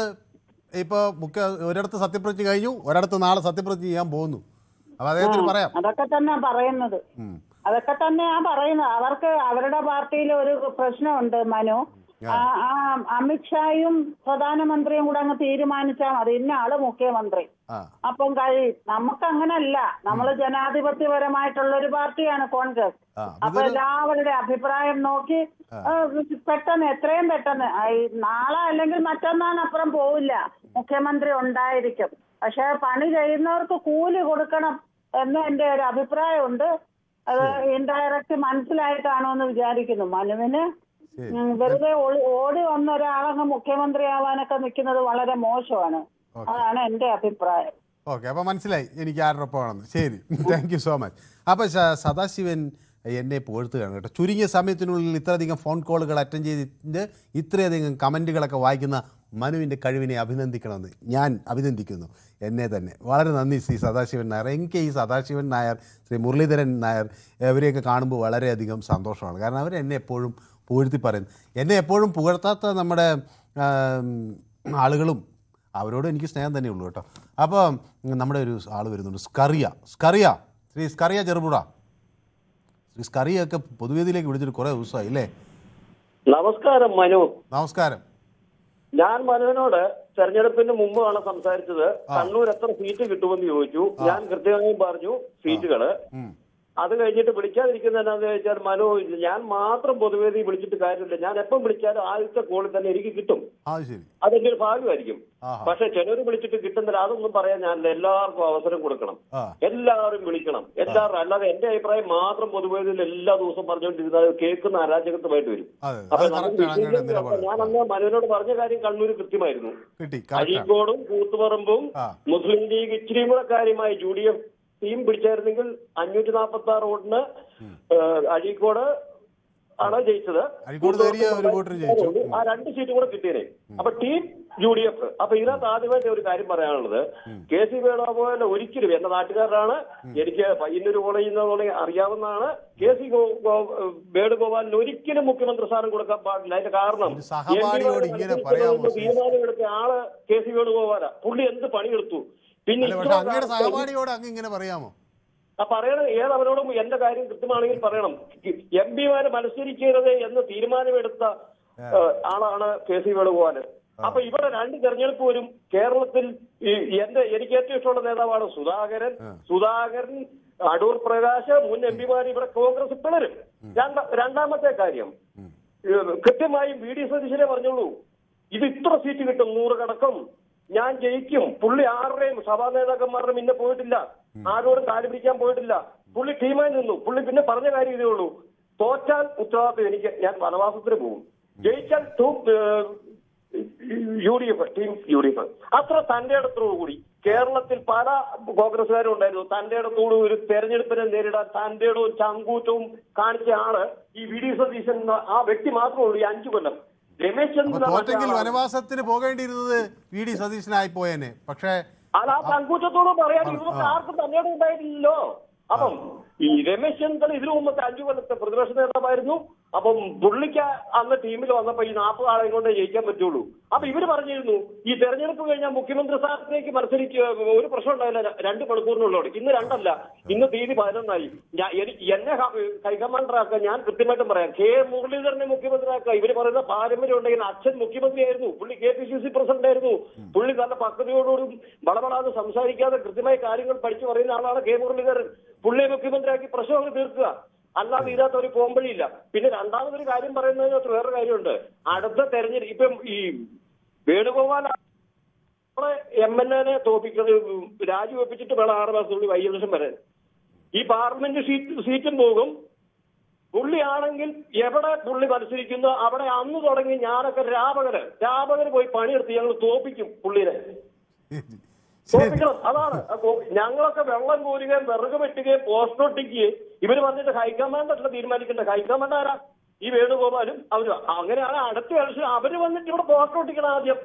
ഇപ്പൊ ഒരിടത്ത് സത്യപ്രതിജ്ഞ കഴിഞ്ഞു, ഒരിടത്ത് നാളെ സത്യപ്രതിജ്ഞ ചെയ്യാൻ പോകുന്നു. അപ്പൊ അദ്ദേഹത്തിന് പറയാം. അതൊക്കെ തന്നെ പറയുന്നത്. അവർക്ക് അവരുടെ പാർട്ടിയിൽ ഒരു പ്രശ്നമുണ്ട് മനു. അമിത്ഷായും പ്രധാനമന്ത്രിയും കൂടെ അങ്ങ് തീരുമാനിച്ചാൽ മതി ഇന്ന ആള് മുഖ്യമന്ത്രി, അപ്പം കഴിയും. നമുക്ക് അങ്ങനല്ല. നമ്മൾ ജനാധിപത്യപരമായിട്ടുള്ള ഒരു പാർട്ടിയാണ് കോൺഗ്രസ്. അപ്പൊ എല്ലാവരുടെ അഭിപ്രായം നോക്കി പെട്ടെന്ന് എത്രയും പെട്ടെന്ന് നാളെ അല്ലെങ്കിൽ മറ്റന്നാളപ്പുറം പോവില്ല, മുഖ്യമന്ത്രി ഉണ്ടായിരിക്കും. പക്ഷെ പണി ചെയ്യുന്നവർക്ക് കൂലി കൊടുക്കണം എന്ന് എന്റെ ഒരു അഭിപ്രായമുണ്ട്. അത് ഇൻഡയറക്റ്റ് മനസ്സിലായിട്ടാണോ എന്ന് വിചാരിക്കുന്നു. മനുവിന് വെറുതെ ഓടി വന്ന ഒരാളങ്ങ് മുഖ്യമന്ത്രി ആവാനൊക്കെ നിൽക്കുന്നത് വളരെ മോശമാണ്. അതാണ് എന്റെ അഭിപ്രായം. ഓക്കെ, അപ്പൊ മനസ്സിലായി എനിക്ക് ആരുടെ ഒപ്പമാണെന്ന്. ശരി, താങ്ക് യു സോ മച്ച്. അപ്പൊ സദാശിവൻ എന്നെ പുകഴ്ത്തുകയാണ് കേട്ടോ. ചുരുങ്ങിയ സമയത്തിനുള്ളിൽ ഇത്രയധികം ഫോൺ കോളുകൾ അറ്റൻഡ് ചെയ്തിട്ട് ഇത്രയധികം കമൻറ്റുകളൊക്കെ വായിക്കുന്ന മനുവിൻ്റെ കഴിവിനെ അഭിനന്ദിക്കണമെന്ന് ഞാൻ അഭിനന്ദിക്കുന്നു എന്നെ തന്നെ. വളരെ നന്ദി ശ്രീ സദാശിവൻ നായർ. എനിക്ക് ഈ സദാശിവൻ നായർ, ശ്രീ മുരളീധരൻ നായർ ഇവരെയൊക്കെ കാണുമ്പോൾ വളരെയധികം സന്തോഷമാണ്. കാരണം അവരെന്നെ എപ്പോഴും പുകഴ്ത്തി പറയുന്നു. എന്നെ എപ്പോഴും പുകഴ്ത്താത്ത നമ്മുടെ ആളുകളും അവരോട് എനിക്ക് സ്നേഹം തന്നെ ഉള്ളൂ കേട്ടോ. അപ്പോൾ നമ്മുടെ ഒരു ആൾ വരുന്നുണ്ട്, ശ്രീ സ്കറിയ ചെറുപുഴ. ശ്രീ സ്കറിയൊക്കെ പൊതുവേദിയിലേക്ക് വിളിച്ചിട്ട് കുറേ ദിവസമായി അല്ലേ? നമസ്കാരം മനു. നമസ്കാരം. ഞാൻ മനുവിനോട് തെരഞ്ഞെടുപ്പിന് മുമ്പാണ് സംസാരിച്ചത്. കണ്ണൂർ എത്ര സീറ്റ് കിട്ടുമെന്ന് ചോദിച്ചു. ഞാൻ കൃത്യമായും പറഞ്ഞു സീറ്റുകള്. അത് കഴിഞ്ഞിട്ട് വിളിക്കാതിരിക്കുന്ന എന്താണെന്ന് ചോദിച്ചാൽ മനു, ഞാൻ മാത്രം പൊതുവേദി വിളിച്ചിട്ട് കാര്യമില്ല. ഞാൻ എപ്പം വിളിച്ചാലും ആദ്യത്തെ കോളിൽ തന്നെ എനിക്ക് കിട്ടും. അതെന്റെ ഒരു ഭാഗ്യമായിരിക്കും. പക്ഷെ ചിലർ വിളിച്ചിട്ട് കിട്ടുന്നില്ല. അതൊന്നും പറയാൻ ഞാനില്ല. എല്ലാവർക്കും അവസരം കൊടുക്കണം, എല്ലാവരും വിളിക്കണം, എല്ലാവരും. അല്ലാതെ എന്റെ അഭിപ്രായം മാത്രം പൊതുവേദിയിൽ എല്ലാ ദിവസവും പറഞ്ഞുകൊണ്ടിരുന്നത് കേൾക്കുന്ന അരാജകത്വമായിട്ട് വരും. അപ്പൊ ഞാൻ അന്ന് മനുവിനോട് പറഞ്ഞ കാര്യം കണ്ണൂർ കൃത്യമായിരുന്നു. അഴീക്കോടും കൂത്തുപറമ്പും മുസ്ലിം ലീഗ് ഇച്ചിരിയും കൂടെ കാര്യമായി UDF ടീം പിടിച്ചായിരുന്നെങ്കിൽ 546 വോട്ടിന് അഴീക്കോട് ആണ് ജയിച്ചത്. ആ 2 സീറ്റും കൂടെ കിട്ടിയേ. അപ്പൊ ടീം UDF. അപ്പൊ ഇതിനകത്ത് ആദ്യമായിട്ട് ഒരു കാര്യം പറയാനുള്ളത്, KC വേണുഗോപാൽ ഒരിക്കലും എന്റെ നാട്ടുകാരനാണ്, എനിക്ക് പയ്യന്നൂർ കോളേജിൽ അറിയാവുന്നതാണ്. KC വേണുഗോപാലിന് ഒരിക്കലും മുഖ്യമന്ത്രി സ്ഥാനം കൊടുക്കാൻ പാടില്ല. അതിന്റെ കാരണം തീരുമാനമെടുത്ത ആള് KC വേണുഗോപാല. പുള്ളി എന്ത് പണിയെടുത്തു. പിന്നെ പറയണം. ഏതവരോടും എന്റെ കാര്യം കൃത്യമാണെങ്കിൽ പറയണം. MP മത്സരിക്കരുത് എന്ന് തീരുമാനമെടുത്ത ആളാണ് KC വേണുഗോപാല്. അപ്പൊ ഇവിടെ 2 തെരഞ്ഞെടുപ്പ് വരും കേരളത്തിൽ. എനിക്ക് ഏറ്റവും ഇഷ്ടമുള്ള നേതാവാണ് സുധാകരൻ, അടൂർ പ്രകാശ്, മുൻ MP ഇവിടെ കോൺഗ്രസ് പിളരും. രണ്ടാമത്തെ കാര്യം കൃത്യമായും VD സതീശനെ പറഞ്ഞോളൂ, ഇത് ഇത്ര സീറ്റ് കിട്ടും, 100 കടക്കും, ഞാൻ ജയിക്കും. പുള്ളി ആരുടെയും സഭാ നേതാക്കന്മാരുടെ പിന്നെ പോയിട്ടില്ല, ആരോടും കാല് പിടിക്കാൻ പോയിട്ടില്ല. പുള്ളി ടീമായി നിന്നു. പുള്ളി പിന്നെ പറഞ്ഞ കാര്യം ഇതേ ഉള്ളൂ, തോറ്റാൽ ഉത്തരവാദിത്വം എനിക്ക്, ഞാൻ വനവാസത്തിന് പോകും. ജയിച്ചാൽ UDF. അത്ര തന്റെ ഇടത്തോടുകൂടി കേരളത്തിൽ പല കോൺഗ്രസ്സുകാരും ഉണ്ടായിരുന്നു. തന്റെ ഇടത്തോട് ഒരു തെരഞ്ഞെടുപ്പിനെ നേരിടാൻ തന്റെ ഇടവും ചങ്കൂറ്റവും കാണിച്ച ആള് ഈ VD സതീശൻ ആ വ്യക്തി മാത്രമേ ഉള്ളൂ. ഈ 5 കൊല്ലം തോറ്റെങ്കിൽ വനവാസത്തിന് പോകേണ്ടിയിരുന്നത് VD സതീശനായി പോയേനെ. പക്ഷേ അത് ആ സങ്കൂറ്റത്തോട് പറയാൻ ഇവർക്ക് ആർക്കും തന്നെ ഉണ്ടായിട്ടില്ലല്ലോ. അപ്പം ഈ രമേശ് ചെന്നിത്തല ഇതിനു മുമ്പത്തെ 5 കൊല്ലത്തെ പ്രതിപക്ഷ നേതാവായിരുന്നു. അപ്പം പുള്ളിക്ക് അന്ന് ടീമിൽ വന്നപ്പോ ഈ 40 ആളെ കൊണ്ട് ജയിക്കാൻ പറ്റുള്ളൂ. അപ്പൊ ഇവര് പറഞ്ഞിരുന്നു ഈ തെരഞ്ഞെടുപ്പ് കഴിഞ്ഞാൽ മുഖ്യമന്ത്രി സ്ഥാനത്തേക്ക് മത്സരിക്കുക ഒരു പ്രശ്നം ഉണ്ടായില്ല, 2 മണിക്കൂറിനുള്ളൂ. ഇന്ന് 2 അല്ല, ഇന്ന് തീയതി 11ആയി. എന്നെ ഹൈക്കമാൻഡറാക്കുക. ഞാൻ കൃത്യമായിട്ടും പറയാം, മുരളീധരനെ മുഖ്യമന്ത്രിയാക്കുക. ഇവര് പറയുന്ന പാരമ്പര്യം ഉണ്ടെങ്കിൽ അച്ഛൻ മുഖ്യമന്ത്രിയായിരുന്നു, പുള്ളി KPCC പ്രസിഡന്റ് ആയിരുന്നു. പുള്ളി നല്ല പക്വതയോടും വളവളാതെ സംസാരിക്കാതെ കൃത്യമായ കാര്യങ്ങൾ പഠിച്ചു പറയുന്ന ആളാണ് മുരളീധരൻ. പുള്ളിയെ മുഖ്യമന്ത്രിയാക്കി പ്രശ്നങ്ങൾ തീർക്കുക, അല്ലാതെ ഇതിനകത്ത് ഒരു പോംവഴിയില്ല. പിന്നെ രണ്ടാമതൊരു കാര്യം പറയുന്നതിനകത്ത് വേറൊരു കാര്യമുണ്ട്. അടുത്ത തെരഞ്ഞെടുപ്പ് ഇപ്പം ഈ വേണുഗോപാൽ MLA രാജിവെപ്പിച്ചിട്ട് വേണം 6 മാസത്തിനുള്ളിൽ വൈകുന്നേരം വരാൻ. ഈ പാർലമെന്റ് സീറ്റും പോകും. പുള്ളിയാണെങ്കിൽ എവിടെ പുള്ളി മത്സരിക്കുന്നു അവിടെ അന്ന് തുടങ്ങി ഞാനൊക്കെ രാപകര് പോയി പണിയെടുത്ത് ഞങ്ങൾ തോപ്പിക്കും പുള്ളിനെ. തോൽപ്പിക്കണം. അതാണ് ഞങ്ങളൊക്കെ വെള്ളം കോരുകയും വിറക് വെട്ടുകയും പോസ്റ്റർ ഒട്ടിക്കുകയും ഇവര് വന്നിട്ട് ഹൈക്കമാൻഡല്ല തീരുമാനിക്കേണ്ട. ഹൈക്കമാൻഡ് ആരാ? ഈ വേണുഗോപാലും അവരും. അങ്ങനെയാണ് അടുത്ത ഇലക്ഷൻ അവര് വന്നിട്ട് ഇവിടെ പോസ്റ്റർ ഒട്ടിക്കണം ആദ്യം.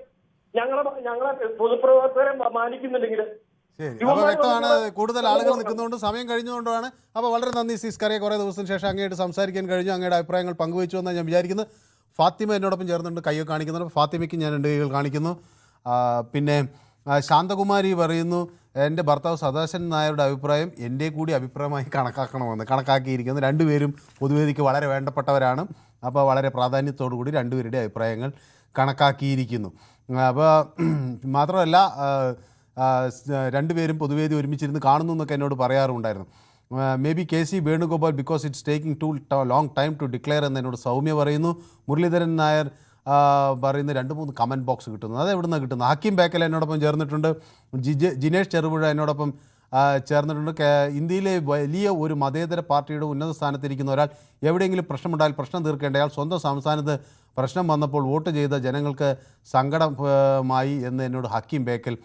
ഞങ്ങളെ പൊതുപ്രവർത്തകരെ മാനിക്കുന്നുണ്ടെങ്കിൽ. ശരി, അപ്പോൾ വ്യക്തമാണ്. കൂടുതൽ ആളുകൾ നിൽക്കുന്നതുകൊണ്ട് സമയം കഴിഞ്ഞുകൊണ്ടാണ്. അപ്പോൾ വളരെ നന്ദി സി സ്കറിയ. കുറേ ദിവസത്തിന് ശേഷം അങ്ങോട്ട് സംസാരിക്കാൻ കഴിഞ്ഞു, അങ്ങയുടെ അഭിപ്രായങ്ങൾ പങ്കുവെച്ചു എന്നാണ് ഞാൻ വിചാരിക്കുന്നത്. ഫാത്തിമ എന്നോടൊപ്പം ചേർന്നുണ്ട്, കയ്യൊക്കെ കാണിക്കുന്നുണ്ട്. ഫാത്തിമയ്ക്ക് ഞാൻ 2 കൈകൾ കാണിക്കുന്നു. പിന്നെ ശാന്തകുമാരി പറയുന്നു, എൻ്റെ ഭർത്താവ് സദാശൻ നായരുടെ അഭിപ്രായം എൻ്റെ കൂടി അഭിപ്രായമായി കണക്കാക്കണമെന്ന്. കണക്കാക്കിയിരിക്കുന്നത് രണ്ടുപേരും പൊതുവേദിക്ക് വളരെ വേണ്ടപ്പെട്ടവരാണ്. അപ്പോൾ വളരെ പ്രാധാന്യത്തോടു കൂടി രണ്ടുപേരുടെ അഭിപ്രായങ്ങൾ കണക്കാക്കിയിരിക്കുന്നു. അപ്പോൾ മാത്രമല്ല രണ്ടുപേരും പൊതുവേദി ഒരുമിച്ചിരുന്ന് കാണുന്നു എന്നൊക്കെ എന്നോട് പറയാറുണ്ടായിരുന്നു. May be K C Venugopal because it's taking too long time to declare എന്ന് എന്നോട് സൗമ്യ പറയുന്നു. മുരളീധരൻ നായർ പറയുന്ന 2-3 കമൻറ്റ് ബോക്സ് കിട്ടുന്നു. അത് എവിടെ നിന്നാണ് കിട്ടുന്നത്? ഹക്കീം ബേക്കൽ എന്നോടൊപ്പം ചേർന്നിട്ടുണ്ട്. ജിനേഷ് ചെറുപുഴ എന്നോടൊപ്പം ചേർന്നിട്ടുണ്ട്. ഇന്ത്യയിലെ വലിയ ഒരു മതേതര പാർട്ടിയുടെ ഉന്നത സ്ഥാനത്തിരിക്കുന്ന ഒരാൾ എവിടെയെങ്കിലും പ്രശ്നമുണ്ടായാൽ പ്രശ്നം തീർക്കേണ്ടയാൾ സ്വന്തം സംസ്ഥാനത്ത് പ്രശ്നം വന്നപ്പോൾ വോട്ട് ചെയ്ത ജനങ്ങൾക്ക് സങ്കടമായി എന്ന് എന്നോട് ഹക്കീം ബേക്കൽ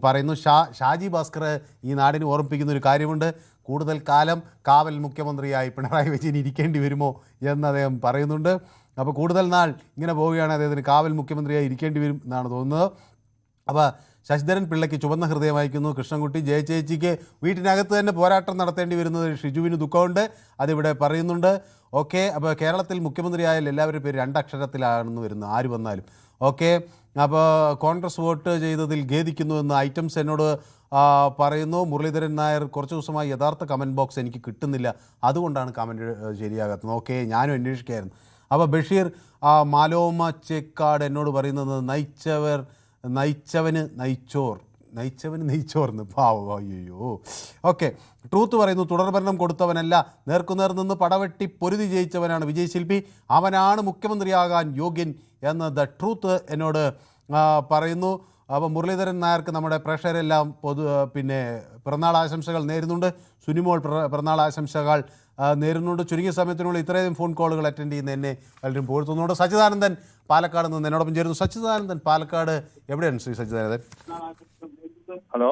പറയുന്നു. ഷാജി ഭാസ്കർ ഈ നാടിന് ഓർമ്മിപ്പിക്കുന്ന ഒരു കാര്യമുണ്ട്, കൂടുതൽ കാലം കാവൽ മുഖ്യമന്ത്രിയായി പിണറായി വിജയൻ ഇരിക്കേണ്ടി വരുമോ എന്ന് അദ്ദേഹം പറയുന്നുണ്ട്. അപ്പോൾ കൂടുതൽ നാൾ ഇങ്ങനെ പോവുകയാണ് അദ്ദേഹത്തിന് കാവൽ മുഖ്യമന്ത്രിയായി ഇരിക്കേണ്ടി വരും എന്നാണ് തോന്നുന്നത്. അപ്പോൾ ശശിധരൻ പിള്ളയ്ക്ക് ചുവന്ന ഹൃദയം അയക്കുന്നു. കൃഷ്ണൻകുട്ടി ജയചേച്ചിക്ക് വീട്ടിനകത്ത് തന്നെ പോരാട്ടം നടത്തേണ്ടി വരുന്നത് ഷിജുവിന് ദുഃഖമുണ്ട്, അതിവിടെ പറയുന്നുണ്ട്. ഓക്കെ, അപ്പോൾ കേരളത്തിൽ മുഖ്യമന്ത്രിയായാൽ എല്ലാവരുടെ പേര് 2 അക്ഷരത്തിലാണെന്ന് വരുന്നത്, ആര് വന്നാലും. ഓക്കെ, അപ്പോൾ കോൺഗ്രസ് വോട്ട് ചെയ്തതിൽ ഖേദിക്കുന്നു എന്ന് ഐറ്റംസ് എന്നോട് പറയുന്നു. മുരളീധരൻ നായർ കുറച്ച് ദിവസമായി യഥാർത്ഥ കമൻറ്റ് ബോക്സ് എനിക്ക് കിട്ടുന്നില്ല, അതുകൊണ്ടാണ് കമൻറ്റ് ശരിയാകാത്തത്. ഓക്കെ, ഞാനും അന്വേഷിക്കുകയായിരുന്നു. അപ്പോൾ ബഷീർ മാലോമ ചേക്കാട് എന്നോട് പറയുന്നത് നയിച്ചവന് നെയ്ച്ചോർന്ന് പാവോ, അയ്യോ. ഓക്കെ, ട്രൂത്ത് പറയുന്നു, തുടർഭരണം കൊടുത്തവനല്ല, നേർക്കുനേർ നിന്ന് പടവെട്ടി പൊരുതി ജയിച്ചവനാണ് വിജയ് ശില്പി, അവനാണ് മുഖ്യമന്ത്രിയാകാൻ യോഗ്യൻ എന്ന് ദ ട്രൂത്ത് എന്നോട് പറയുന്നു. അപ്പോൾ മുരളീധരൻ നായർക്ക് നമ്മുടെ പ്രേക്ഷകരെല്ലാം പിറന്നാൾ ആശംസകൾ നേരുന്നുണ്ട്. സുനിമോൾ പിറന്നാൾ ആശംസകൾ നേരുന്നുണ്ട്. ചുരുങ്ങിയ സമയത്തിനുള്ളിൽ ഇത്രയും ഫോൺ കോളുകൾ അറ്റൻഡ് ചെയ്യുന്ന എന്നെ പലരും പുകഴ്ത്തുന്നുണ്ട്. സച്ചിദാനന്ദൻ പാലക്കാട് നിന്ന് എന്നോടൊപ്പം ചേരുന്നു. സച്ചിദാനന്ദൻ പാലക്കാട് എവിടെയാണ് ശ്രീ സച്ചിദാനന്ദൻ? ഹലോ,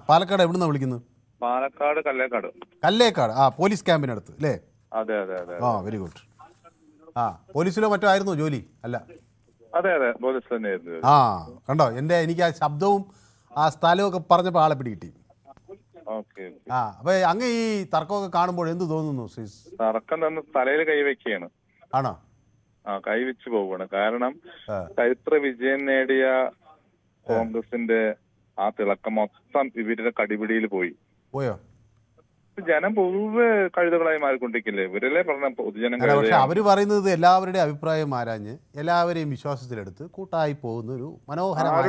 പാലക്കാട് എവിടുന്നാ വിളിക്കുന്നത്? പാലക്കാട് കല്ലേക്കാട്. പോലീസ് ക്യാമ്പിനടുത്ത് അല്ലേ? അതെ അതെ അതെ. Very good. പോലീസിലോ മറ്റോ ആയിരുന്നോ ജോലി? അല്ല, അതെ അതെ, പോലീസ് തന്നെയായിരുന്നു. കണ്ടോ, എനിക്ക് ആ ശബ്ദവും ആ സ്ഥലവും ഒക്കെ പറഞ്ഞപ്പോൾ ആളെ പിടികിട്ടി. അപ്പൊ അങ്ങ് ഈ തർക്കമൊക്കെ കാണുമ്പോൾ എന്ത് തോന്നുന്നു? തർക്കം തന്നെ തലയിൽ കൈവയ്ക്കുകയാണ്. ആണോ? കൈവച്ച് പോവുകയാണ്. കാരണം ചരിത്ര വിജയം നേടിയ കോൺഗ്രസിന്റെ ആ തിളക്കം മൊത്തം ഇവരുടെ കടിപിടിയിൽ പോയോ? ജനം പൊതുവെ കഴുതകളായി മാറിക്കൊണ്ടിരിക്കില്ലേ? ഇവരല്ലേ പറഞ്ഞ പൊതുജനങ്ങൾ. പക്ഷെ അവര് പറയുന്നത് എല്ലാവരുടെയും അഭിപ്രായം ആരാഞ്ഞ് എല്ലാവരെയും വിശ്വാസത്തിലെടുത്ത് കൂട്ടായി പോകുന്ന ഒരു മനോഹരമായ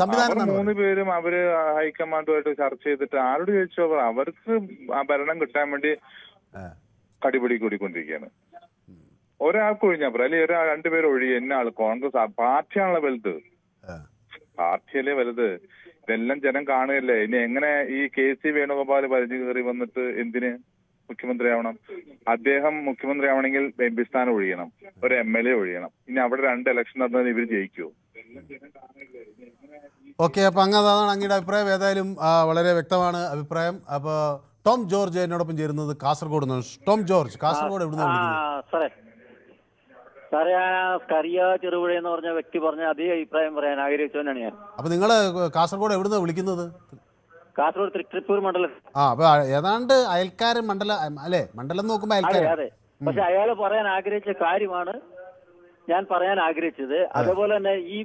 സംവിധാനം. 3 പേരും അവര് ഹൈക്കമാൻഡുമായിട്ട് ചർച്ച ചെയ്തിട്ട് ആരോട് ചോദിച്ചോ അവർക്ക് ആ ഭരണം കിട്ടാൻ വേണ്ടി കടിപിടി കൂടിക്കൊണ്ടിരിക്കുകയാണ്. ഒരാൾക്ക് ഒഴിഞ്ഞാൽ പറ, അല്ലെങ്കിൽ 2 പേര് ഒഴിയ എന്ന ആള് കോൺഗ്രസ് പാർട്ടിയാണല്ലോ വലുത്, പാർട്ടിയല്ലേ വലുത്. ഇതെല്ലാം ജനം കാണുകയല്ലേ. ഇനി എങ്ങനെ ഈ കെ സി വേണുഗോപാൽ പരിധി കയറി വന്നിട്ട് എന്തിന് മുഖ്യമന്ത്രിയാവണം? അദ്ദേഹം മുഖ്യമന്ത്രിയാവണമെങ്കിൽ എം പി സ്ഥാനം ഒഴിയണം, ഒരു MLA ഒഴിയണം. ഇനി അവിടെ 2 ഇലക്ഷൻ നടന്നാൽ ഇവർ ജയിക്കുമോ? ഓക്കെ, അപ്പൊ അതാണ് അങ്ങയുടെ അഭിപ്രായം. ഏതായാലും വളരെ വ്യക്തമാണ് അഭിപ്രായം. അപ്പൊ ടോം ജോർജ് എന്നോടൊപ്പം ചേരുന്നത് കാസർഗോഡ് നിന്ന്. ടോം ജോർജ്, കാസർഗോഡ് എവിടുന്നാണ് വിളിക്കുന്നത്? സാറേ, സ്കറിയ ചെറുപുഴ എന്ന് പറഞ്ഞ വ്യക്തി പറഞ്ഞ അതേ അഭിപ്രായം പറയാൻ ആഗ്രഹിച്ചവനാണ് ഞാൻ. അപ്പൊ നിങ്ങള് കാസർഗോഡ് എവിടുന്നാ വിളിക്കുന്നത്? കാസർഗോഡ് തൃക്കരിപ്പൂർ മണ്ഡലം. അപ്പൊ ഏതാണ്ട് അയൽക്കാരൻ മണ്ഡലം അല്ലേ? മണ്ഡലം നോക്കുമ്പോ അയൽക്കാരൻ. അതെ, പക്ഷെ അയാൾ പറയാൻ ആഗ്രഹിച്ച കാര്യമാണ് ഞാൻ പറയാൻ ആഗ്രഹിച്ചത്. അതേപോലെ തന്നെ ഈ